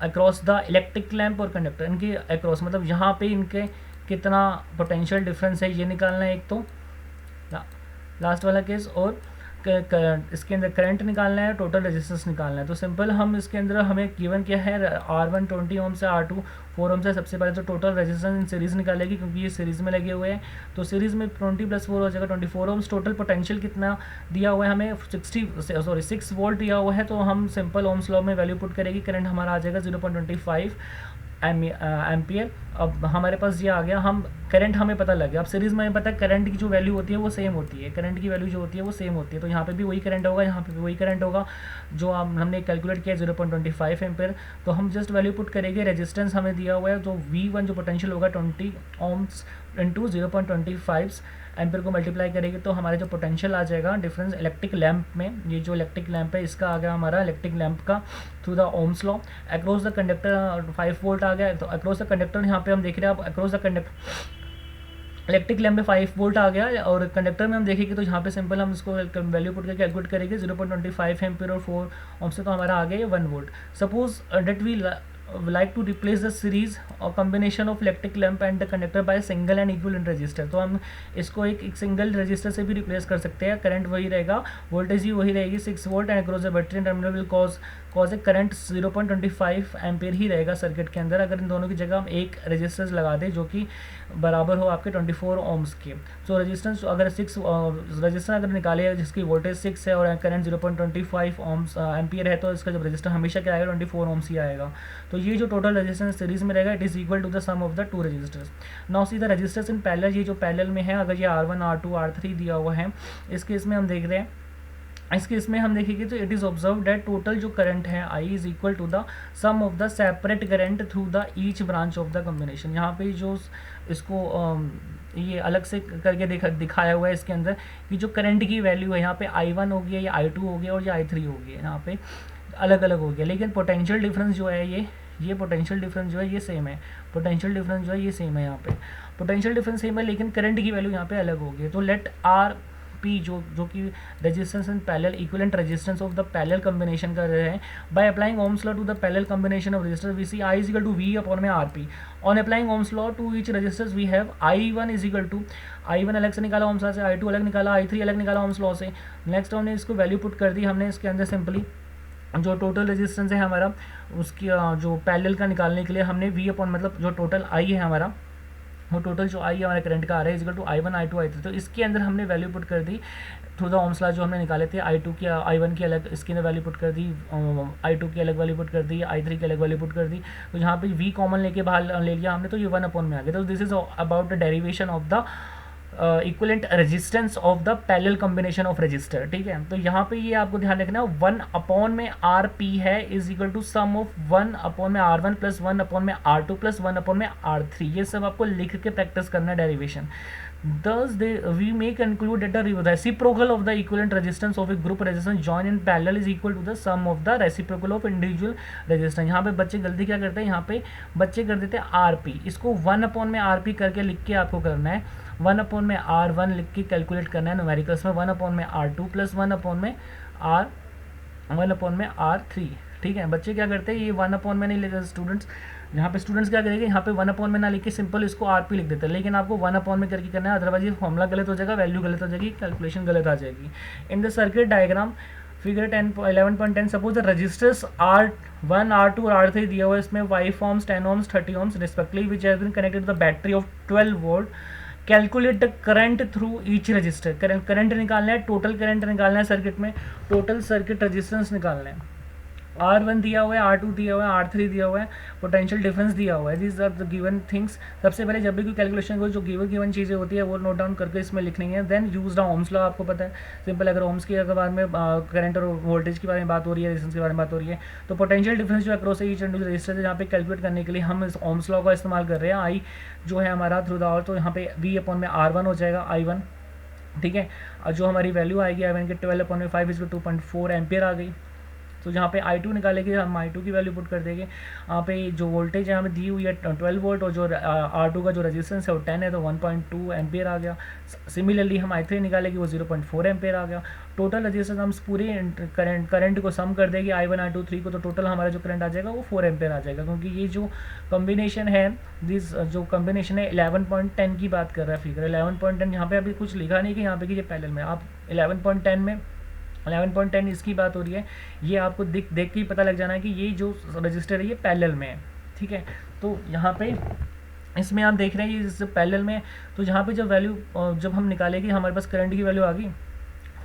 अक्रॉस द इलेक्ट्रिक लैम्प और कंडक्टर, इनके अक्रॉस मतलब यहाँ पे इनके कितना पोटेंशियल डिफरेंस है ये निकालना है एक तो लास्ट वाला केस, और इसके अंदर करंट निकालना है, टोटल रेजिस्टेंस निकालना है। तो सिंपल हम इसके अंदर हमें गिवन क्या है, R1 20 ओम से R2 4 ओम से। सबसे पहले तो टोटल रेजिस्टेंस इन सीरीज़ निकालेगी क्योंकि ये सीरीज़ में लगे हुए हैं, तो सीरीज़ में 20 + 4 हो जाएगा 24 ओम्स। टोटल पोटेंशियल कितना दिया हुआ है हमें 6 वोल्ट दिया हुआ है, तो हम सिंपल ओम्स लॉ में वैल्यू पुट करेगी, करंट हमारा आ जाएगा 0.25 एम्पियर। अब हमारे पास ये आ गया, हम करंट हमें पता लग गया। अब सीरीज़ में हमें पता है करंट की जो वैल्यू होती है वो सेम होती है, करंट की वैल्यू जो होती है वो सेम होती है, तो यहाँ पे भी वही करंट होगा, यहाँ पे भी वही करंट होगा जो हमने कैलकुलेट किया 0.25 एम्पियर। तो हम जस्ट वैल्यू पुट करेंगे, रेजिस्टेंस हमें दिया हुआ है जो V1 जो पोटेंशियल होगा 20 ओम्स इंटू 0.25 एम्पियर को मल्टीप्लाई करेंगे तो हमारे जो पोटेंशियल आ जाएगा डिफरेंस इलेक्ट्रिक लैम्प में, ये जो इलेक्ट्रिक लैम्प है इसका आ गया हमारा इलेक्ट्रिक लैम्प का through the ohms law. Across the conductor 5 volt आ गया, तो अक्रॉस द कंडक्टर यहाँ पे हम देख रहे हैं, अब across the conductor electric lamp में 5 वोल्ट आ गया, और कंडक्टर में हम देखेंगे तो यहाँ पे सिंपल हम इसको वैल्यू पुट करके कैलकुलेट करेंगे 0.25 एम्पियर और 4 ओम से, तो हमारा आ गया 1 volt. Suppose that we like to replace the series or combination of electric lamp and the conductor by single and equivalent resistor, तो हम इसको एक सिंगल रजिस्टर से भी रिप्लेस कर सकते हैं। करंट वही रहेगा, वोल्टेज भी वही रहेगी 6 volt, and across the battery terminal will cause a current 0.25 ampere ही रहेगा सर्किट के अंदर, अगर इन दोनों की जगह हम एक रेजिस्टेंस लगा दें जो कि बराबर हो आपके 24 ओम्स के। सो रेजिस्टेंस अगर 6 रजिस्टर अगर निकाले जिसकी वोल्टेज 6 है और करंट 0.25 ओम्स एम्पियर है, तो इसका जब रजिस्टर हमेशा क्या आएगा 24 ओम्स ही आएगा। तो ये जो टोटल रेजिस्टेंस सीरीज में रहेगा it is equal to the sum of the two resistors. Now see the resistors in parallel, ये जो पैरेलल में है, अगर ये R1 R2 R3 दिया हुआ है, इस केस में हम देख रहे हैं, इस केस में हम देखेंगे तो it is observe that total जो करंट है I is equal to the sum of the separate current through the each branch of the combination. यहाँ पे जो इसको ये अलग से करके दिखाया हुआ है इसके अंदर कि जो करंट की वैल्यू है यहाँ पे I1 हो गया, या I2 हो गया और या I3 हो गया, यहाँ पे अलग अलग हो गया, लेकिन पोटेंशियल डिफरेंस जो है ये पोटेंशियल डिफरेंस जो है ये सेम है, पोटेंशियल डिफरेंस जो है ये सेम है, यहाँ पे पोटेंशियल डिफरेंस सेम है, लेकिन करंट की वैल्यू यहाँ पे अलग हो गई। तो लेट आर पी जो कि resistance in parallel equivalent resistance of the parallel combination कर रहे हैं, by applying Ohm's law to the parallel combination of resistor we see I is equal to V upon में RP। On applying Ohm's law to each resistors we have I1 is equal to I1 अलग से निकाला Ohm's law से, I2 अलग निकाला, I3 अलग निकाला Ohm's law से। नेक्स्ट हमने इसको वैल्यू पुट कर दी, हमने इसके अंदर सिंपली जो टोटल रेजिस्टेंस है हमारा उसकी जो पैरेलल का निकालने के लिए हमने V अपॉन मतलब जो टोटल I है हमारा, वो टोटल जो I हमारे करंट का आ रहा है equal to I1 I2 I3, तो इसके अंदर हमने वैल्यू पुट कर the through the ohms law जो हमने निकाले थे, I2 की I1 की अलग इसके अंदर वैल्यू पुट कर दी, I2 की अलग वैल्यू पुट कर दी, I3 की अलग वैल्यू पुट कर दी। तो यहाँ पे V कॉमन लेके बाहर ले लिया हमने, तो ये 1 अपॉन में आ गया। तो this is about the derivation of the equivalent resistance of the parallel combination of register. ठीक है, तो यहाँ पे ये आपको ध्यान रखना है 1 अपॉन में RP है is equal to sum of 1 upon में R1 प्लस 1 अपॉन में R2 प्लस 1 अपॉन में R3। ये सब आपको लिख के प्रैक्टिस करना है derivation. Thus, we may conclude that the reciprocal of the equivalent resistance of a group resistance joined in parallel is equal to the sum of the reciprocal of individual resistance। यहाँ पे बच्चे गलती क्या करते हैं, यहाँ पे बच्चे कर देते हैं RP, इसको 1 अपॉन में RP करके लिख के आपको करना है, 1 अपॉन में R1 लिख के कैलकुलेट करना है न्यूमेरिकल्स में, 1 अपॉन में R2 प्लस 1 अपॉन में R3। ठीक है, बच्चे क्या करते हैं ये 1 अपॉन में नहीं लेते स्टूडेंट्स, यहाँ पे स्टूडेंट्स क्या करेंगे, यहाँ पे 1 अपॉन में ना लिख के सिंपल इसको RP लिख देते हैं, लेकिन आपको 1 अपॉन में करके करना है, अदरवाइज ये फॉर्मूला गलत हो जाएगा, वैल्यू गलत हो जाएगी, कैलकुलेशन गलत आ जाएगी। In the circuit diagram figure 11.10 suppose the resistors R1 R2 और R3 दिया हुआ है, इसमें 5 ohms 10 ohms 30 ohms respectively which has been connected to the battery of 12 volt. Calculate the current through each resistor, current निकालना है, total current निकालना है circuit में, टोटल सर्किट रेजिस्टेंस निकालना है, R1 दिया हुआ है, R2 दिया हुआ है, R3 दिया हुआ है, पोटेंशियल डिफरेंस दिया हुआ है, this are the given things. सबसे पहले जब भी कोई कैलकुलेशन को जो गिवन चीज़ें होती है वो नोट डाउन करके इसमें लिखनी है। Then use the ohms law, आपको पता है सिंपल, अगर ओम्स के बारे में करंट और वोल्टेज के बारे में बात हो रही है, रेजिस्टेंस के बारे में बात हो रही है, तो पोटेंशियल डिफरेंस जो अक्रॉस ईच इंडिविजुअल रेजिस्टर है यहाँ पे कैलकुलेट करने के लिए हम इस ओम्स लॉ का इस्तेमाल कर रहे हैं। I जो है हमारा थ्रू द आवर, तो यहाँ पे V अपॉन में R1 हो जाएगा I1। ठीक है, और जो हमारी वैल्यू आएगी I1 के 12 अपॉन में 5 इज 2.4 एम्पियर आ गई। तो जहाँ पे I2 निकालेंगे हम I2 की वैल्यू पुट कर देंगे, यहाँ पे जो वोल्टेज यहाँ पे दी हुई है 12 वोल्ट और जो R2 का जो रेजिस्टेंस है वो 10 है, तो 1.2 एम्पियर आ गया। सिमिलरली हम I3 निकालेंगे वो 0.4 एम्पियर आ गया। टोटल रेजिस्टेंस हम पूरी करंट को सम कर देंगे I1 I2 3 को, तो टोटल हमारा जो करंट आ जाएगा वो 4 एम्पियर आ जाएगा, क्योंकि ये जो कॉम्बिनेशन है दिस जो कॉम्बिनेशन है 11.10 की बात कर रहा है फिगर 11.10। यहाँ पे अभी कुछ लिखा नहीं कि यहाँ पे कि ये पैरेलल में, आप 11.10 में 11.10 इसकी बात हो रही है, ये आपको देख के ही पता लग जाना है कि ये जो रजिस्टर है ये पैरेलल में है। ठीक है, तो यहाँ पे इसमें आप देख रहे हैं ये इस पैरेलल में, तो यहाँ पे जब वैल्यू जब हम निकालेंगे हमारे पास करंट की वैल्यू आ गई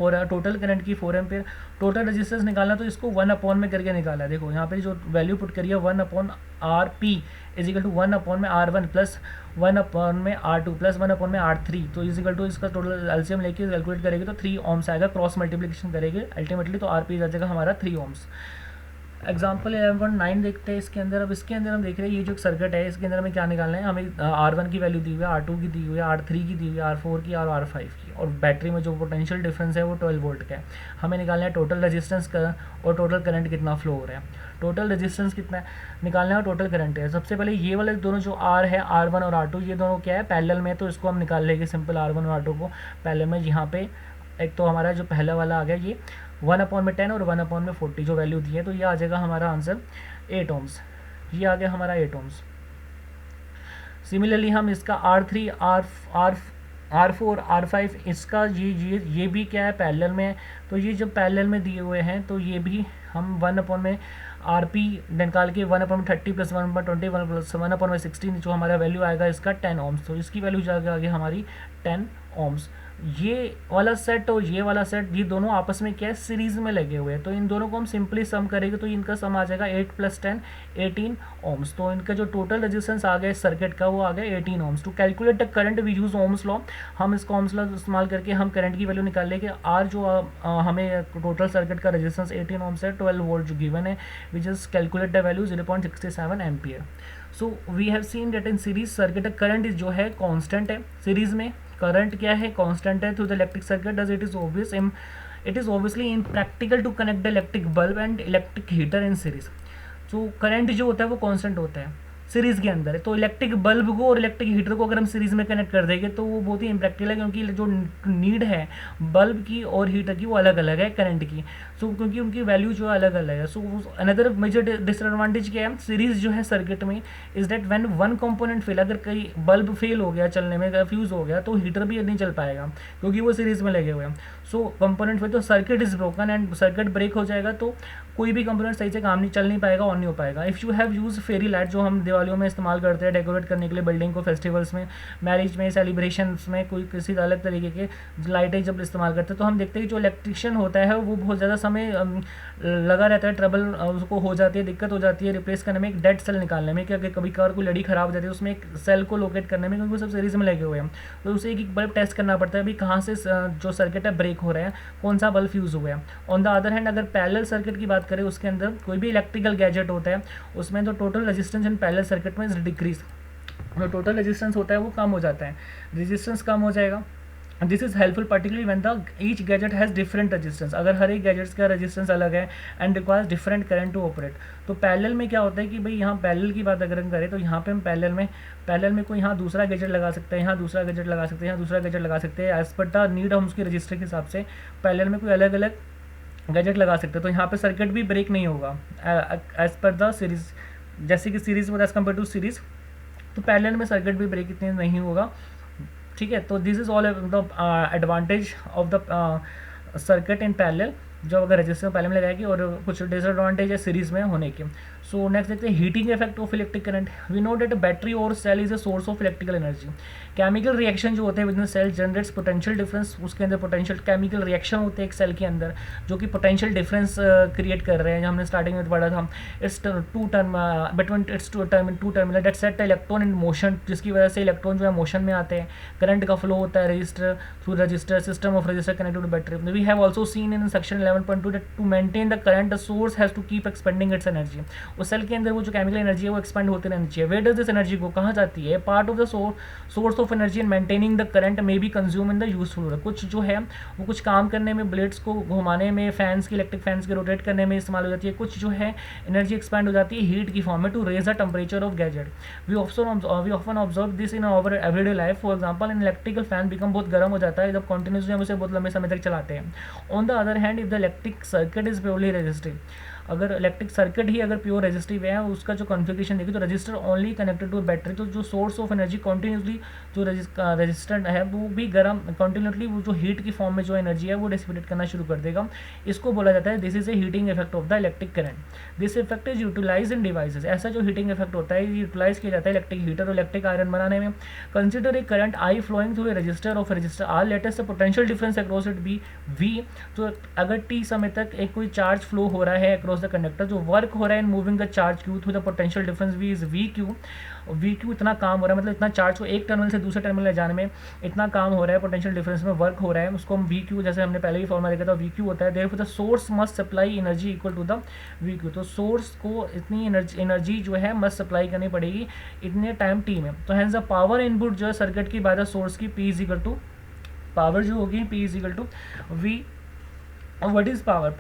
टोटल करंट की 4 एम्पियर, टोटल रेजिस्टेंस निकालना तो इसको 1 अपॉन में करके निकाला है। देखो यहाँ पे जो वैल्यू पुट करी है 1 upon RP is equal to 1 upon में R1 प्लस 1 अपॉन में R2 प्लस 1 अपॉन में R3, तो इज इक्वल टू इसका टोटल एलसीएम लेके कैलकुलेट करेंगे तो 3 ओम्स आएगा, क्रॉस मल्टीप्लिकेशन करेंगे अल्टीमेटली तो RP आ जाएगा हमारा 3 ओम्स। एग्जाम्पल 11.9 देखते हैं इसके अंदर। अब इसके अंदर हम देख रहे हैं ये जो सर्किट है इसके अंदर हमें क्या निकालना है, हमें R1 की वैल्यू दी हुई है, R2 की दी हुई है, R3 की दी हुई है, R4 की और R5 की, और बैटरी में जो पोटेंशियल डिफरेंस है वो 12 वोल्ट का है। हमें निकालना है टोटल रेजिस्टेंस का और टोटल करंट कितना फ्लो हो रहा है। टोटल रेजिस्टेंस कितना निकालना है और टोटल करंट है। सबसे पहले ये वाले दोनों जो R है, R1 और R2, ये दोनों क्या है, पैरेलल में, तो इसको हम निकाल लेंगे सिंपल R1 और R2 को पैरेलल में। यहाँ पे एक तो हमारा जो पहला वाला आ गया ये 1/10 और 1/40 जो वैल्यू दी है, तो ये आ जाएगा हमारा आंसर 8 ohms। ये आ गया हमारा 8 ohms। सिमिलरली हम इसका R3, R4, R5 इसका ये भी क्या है, पैरेलल में है। तो ये जब पैरेलल में दिए हुए हैं तो ये भी हम 1 में RP निकाल के 1/30 + 1/20 1/16 जो हमारा वैल्यू आएगा इसका 10 ohms। तो इसकी वैल्यू जाएगा आगे हमारी 10 ohms। ये वाला सेट और ये वाला सेट, ये दोनों आपस में क्या है, सीरीज में लगे हुए हैं। तो इन दोनों को हम सिंपली सम करेंगे तो इनका सम आ जाएगा 8 + 10 18 ohms। तो इनका जो टोटल रेजिस्टेंस आ गया सर्किट का वो आ गया 18 ohms। To calculate the current we use Ohm's law, हम इसको ओम्स लॉ इस्तेमाल करके हम करंट की वैल्यू निकाल लेंगे। आर जो हमें टोटल सर्किट का रेजिस्टेंस 18 ohms है, 12 वोल्ट जो गिवन है, which is calculate the value 0.67 ampere. So we have seen that in series circuit current जो है कांस्टेंट है, सीरीज में करंट क्या है, कांस्टेंट है through the electric circuit. Does it is obviously impractical to connect the electric bulb and electric heater in series. तो current जो होता है वो कांस्टेंट होता है सीरीज के अंदर है। तो इलेक्ट्रिक बल्ब को और इलेक्ट्रिक हीटर को अगर हम सीरीज में कनेक्ट कर देंगे तो वो बहुत ही इम्प्रैक्टिकल है, क्योंकि जो नीड है बल्ब की और हीटर की वो अलग अलग है करंट की। सो क्योंकि उनकी वैल्यू जो है अलग अलग है। सो अनदर मेजर डिसएडवांटेज क्या है सीरीज जो है सर्किट में, is that when one component fail, अगर कहीं बल्ब फेल हो गया चलने में, फ्यूज हो गया, तो हीटर भी नहीं चल पाएगा क्योंकि वो सीरीज में लगे हुए हैं। सो कंपोनेंट फेल तो circuit is broken and circuit break हो जाएगा, तो कोई भी कंपोनेंट सही से काम नहीं, चल नहीं पाएगा, ऑन नहीं हो पाएगा। If you have use fairy light, जो हम दिवालियों में इस्तेमाल करते हैं डेकोरेट करने के लिए बिल्डिंग को, फेस्टिवल्स में, मैरिज में, सेलिब्रेशंस में, कोई किसी अलग तरीके के लाइटें जब इस्तेमाल करते हैं, तो हम देखते हैं कि जो इलेक्ट्रिशियन होता है वो बहुत ज़्यादा समय लगा रहता है, ट्रबल उसको हो जाती है, दिक्कत हो जाती है रिप्लेस करने में, एक डेड सेल निकालने में, कि कभी कभार कोई लड़ी खराब हो जाती है उसमें एक सेल को लोकेट करने में, क्योंकि वो सब सीरीज में लगे हुए हैं। तो उसे एक बल्ब टेस्ट करना पड़ता है अभी कहाँ से जो सर्किट है ब्रेक हो रहा है, कौन सा बल्ब फ्यूज़ हुआ है। ऑन द अदर हैंड अगर पैरेलल सर्किट की बात करें, उसके अंदर कोई भी इलेक्ट्रिकल गैजेट होता है उसमें तो total resistance in parallel circuit में इज डिक्रीज, जो टोटल रेजिस्टेंस होता है वो कम हो जाता है, रेजिस्टेंस कम हो जाएगा। This is helpful particularly when the each gadget has different resistance, अगर हर एक गैजेट्स का रेजिस्टेंस अलग है and requires different current to operate. तो पैरेलल में क्या होता है कि भाई यहाँ पैरेलल की बात अगर हम करें तो यहाँ पे हम पैरेलल में कोई यहाँ दूसरा गैजेट लगा सकते हैं, यहाँ दूसरा गैजेट लगा सकते हैं, यहाँ दूसरा गैजेट लगा सकते हैं, एज पर द नीड हम उसके रजिस्टर के हिसाब से पैरेलल में कोई अलग अलग गैजेट लगा सकते हैं। तो यहाँ पे सर्किट भी ब्रेक नहीं होगा एज पर द सीरीज, जैसे कि सीरीज में एज कम्पेयर टू सीरीज, तो पैरेलल में सर्किट भी ब्रेक इतने नहीं होगा। ठीक है, तो this is all the advantage of the circuit in parallel, जो अगर रजिस्टर पैरेलल में लगाएगी, और कुछ डिसएडवांटेज है सीरीज में होने के। सो नेक्स्ट देखते हैं heating effect of electric current. We know that battery और cell is a source of electrical energy. Chemical reaction जो होते हैं within cell generates potential difference, उसके अंदर पोटेंशियल केमिकल रिएक्शन होते हैं एक सेल के अंदर जो कि पोटेंशियल डिफरेंस क्रिएट कर रहे हैं। हमने स्टार्टिंग में पढ़ा था its two terminal that set electron in motion, जिसकी वजह से इलेक्ट्रॉन जो है मोशन में आते हैं, करंट का फ्लो होता है resistor through resistor system of resistor connected to battery. We have also seen in section 11.2 that to maintain the current the source has to keep expending its energy. उस cell के अंदर वो जो chemical energy है वो expand होती रहनी चाहिए। वेयर डज दिस एनर्जी को कहाँ जाती है, part of the source of energy in maintaining the current may be consume in the useful. कुछ जो है वो कुछ काम करने में, ब्लेड्स को घुमाने में, फैंस की इलेक्ट्रिक फैंस के रोटेट करने में इस्तेमाल हो जाती है। कुछ जो है एनर्जी एक्सपेंड हो जाती है हीट की फॉर्म में to raise the temperature of gadget. We often observe this in our everyday life. For example in electrical fan become बहुत गर्म हो जाता है जब कंटिन्यूसली हम उसे बहुत लंबे समय तक चलाते हैं। On the other hand if the electric circuit is purely resistive, अगर इलेक्ट्रिक सर्किट ही अगर प्योर रेजिस्टिव है, उसका जो कॉन्फ़िगरेशन देखिए तो resistor only connected to battery, तो जो सोर्स ऑफ एनर्जी कॉन्टिन्यूसली जो रजिस्टर है वो भी गर्म कॉन्टिन्यूसली वो जो हीट की फॉर्म में जो एनर्जी है वो डिसिपेट करना शुरू कर देगा। इसको बोला जाता है this is a heating effect of the electric current. This effect is utilize in devices. ऐसा जो हीटिंग इफेक्ट होता है यूटिलाइज किया जाता है इलेक्ट्रिक हीटर और इलेक्ट्रिक आयरन बनाने में। Consider a current I flowing through a resistor of resistor R, latest potential difference across it be V. तो अगर टी समय तक एक कोई चार्ज फ्लो हो रहा है अक्रॉस अक्रॉस द कंडक्टर। जो वर्क हो रहा है in moving the charge Q through the potential difference V is V Q. V Q इतना काम हो रहा है, मतलब इतना चार्ज को एक टर्मिनल से दूसरे टर्मिनल ले जाने में इतना काम हो रहा है, पोटेंशियल डिफरेंस में वर्क हो रहा है, उसको हम वी क्यू, जैसे हमने पहले ही फॉर्मूला देखा था, वी क्यू होता है therefore the source must supply energy equal to the V Q. तो सोर्स को इतनी एनर्जी जो है मस्ट सप्लाई करनी पड़ेगी इतने टाइम टी में। तो हैंस द पावर इनपुट जो है सर्किट की बाय द सोर्स की P is equal to, power जो होगी P is equal to V. What is power?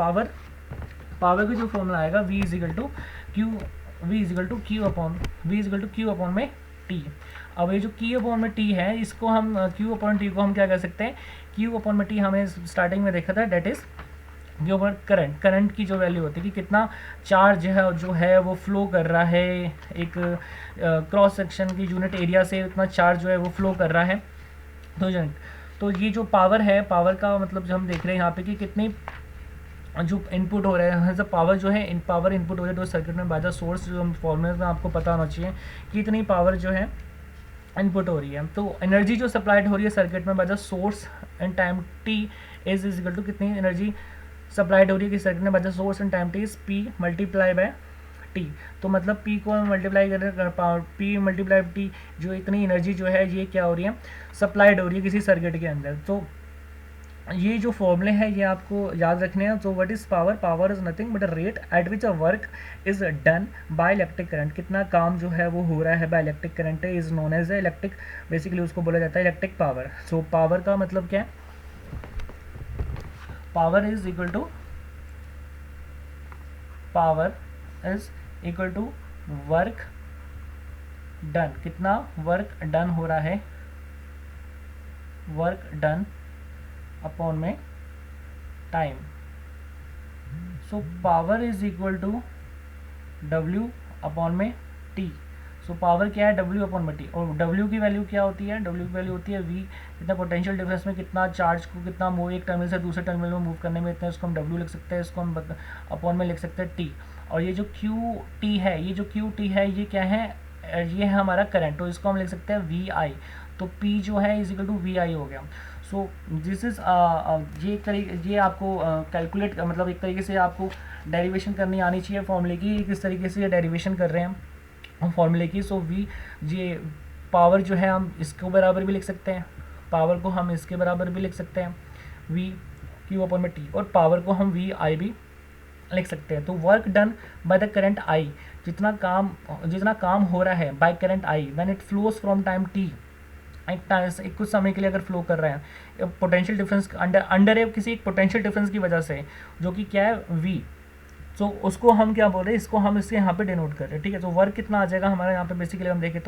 Power का जो फॉर्मूला आएगा V is equal to Q, V is equal to Q upon में टी। अब ये जो क्यू अपॉन में टी है, इसको हम क्यू अपॉन टी को हम क्या कह सकते हैं, क्यू अपॉन में टी हमने स्टार्टिंग में देखा था, that is Q upon current की जो वैल्यू होती है कि कितना चार्ज है जो है वो फ्लो कर रहा है एक क्रॉस सेक्शन की यूनिट एरिया से, उतना चार्ज जो है वो फ्लो कर रहा है। तो ये जो पावर है, पावर का मतलब जो हम देख रहे हैं यहाँ पे कि कितनी जो इनपुट हो रहा है, पावर जो है पावर इनपुट हो रहा है तो सर्किट में बाय द सोर्स, जो हम फॉर्मूले में आपको पता होना चाहिए कि इतनी पावर जो है इनपुट हो रही है। तो एनर्जी जो सप्लाइड हो रही है सर्किट में by the source and time T is equal to, कितनी एनर्जी सप्लाइड हो रही है कि सर्किट में by the source and time T is P multiply by T. तो मतलब पी को हम मल्टीप्लाई करें पावर पी मल्टीप्लाई टी, जो इतनी एनर्जी जो है ये क्या हो रही है, सप्लाइड हो रही है किसी सर्किट के अंदर। तो ये जो फॉर्मूले हैं ये आपको याद रखने हैं। तो what is power? Power is nothing but rate at which a work is done by electric current. कितना काम जो है वो हो रहा है by electric current is known as electric, basically उसको बोला जाता है इलेक्ट्रिक पावर। सो पावर का मतलब क्या है? Power is equal to work done. कितना वर्क डन हो रहा है, वर्क डन अपॉन में time. So power is equal to W upon में T। सो पावर क्या है? W अपॉन में T। और W की वैल्यू क्या होती है? W की वैल्यू होती है V। कितना पोटेंशियल डिफरेंस में कितना चार्ज को कितना मूव एक टर्मिनल से दूसरे टर्मिनल में मूव करने में इतना, इसको हम W लिख सकते हैं, इसको हम अपॉन में लिख सकते हैं T। और ये जो QT है, ये क्या है? ये है हमारा करंट, तो इसको हम लिख सकते हैं VI। तो P जो है इज इक्वल टू VI हो गया। सो दिस इज ये आपको कैलकुलेट मतलब एक तरीके से आपको डेरिवेशन करनी आनी चाहिए फॉर्मूले की, किस तरीके से ये डेरिवेशन कर रहे हैं हम फॉर्मूले की। सो वी ये पावर जो है हम इसको बराबर भी लिख सकते हैं, पावर को हम इसके बराबर भी लिख सकते हैं वी क्यू अपॉन में टी, और पावर को हम VI भी लिख सकते हैं। तो work done by the current I, जितना काम हो रहा है by current I when it flows from time T, एक कुछ समय के लिए अगर फ्लो कर रहे हैं पोटेंशियल डिफरेंस अंडर किसी एक पोटेंशियल डिफरेंस की वजह से, जो कि क्या है V। तो उसको हम क्या बोल रहे हैं, इसको हम इसके यहाँ पे डिनोट कर रहे हैं, ठीक है। तो वर्क कितना आ जाएगा हमारा यहाँ पे बेसिकली हम देखें तो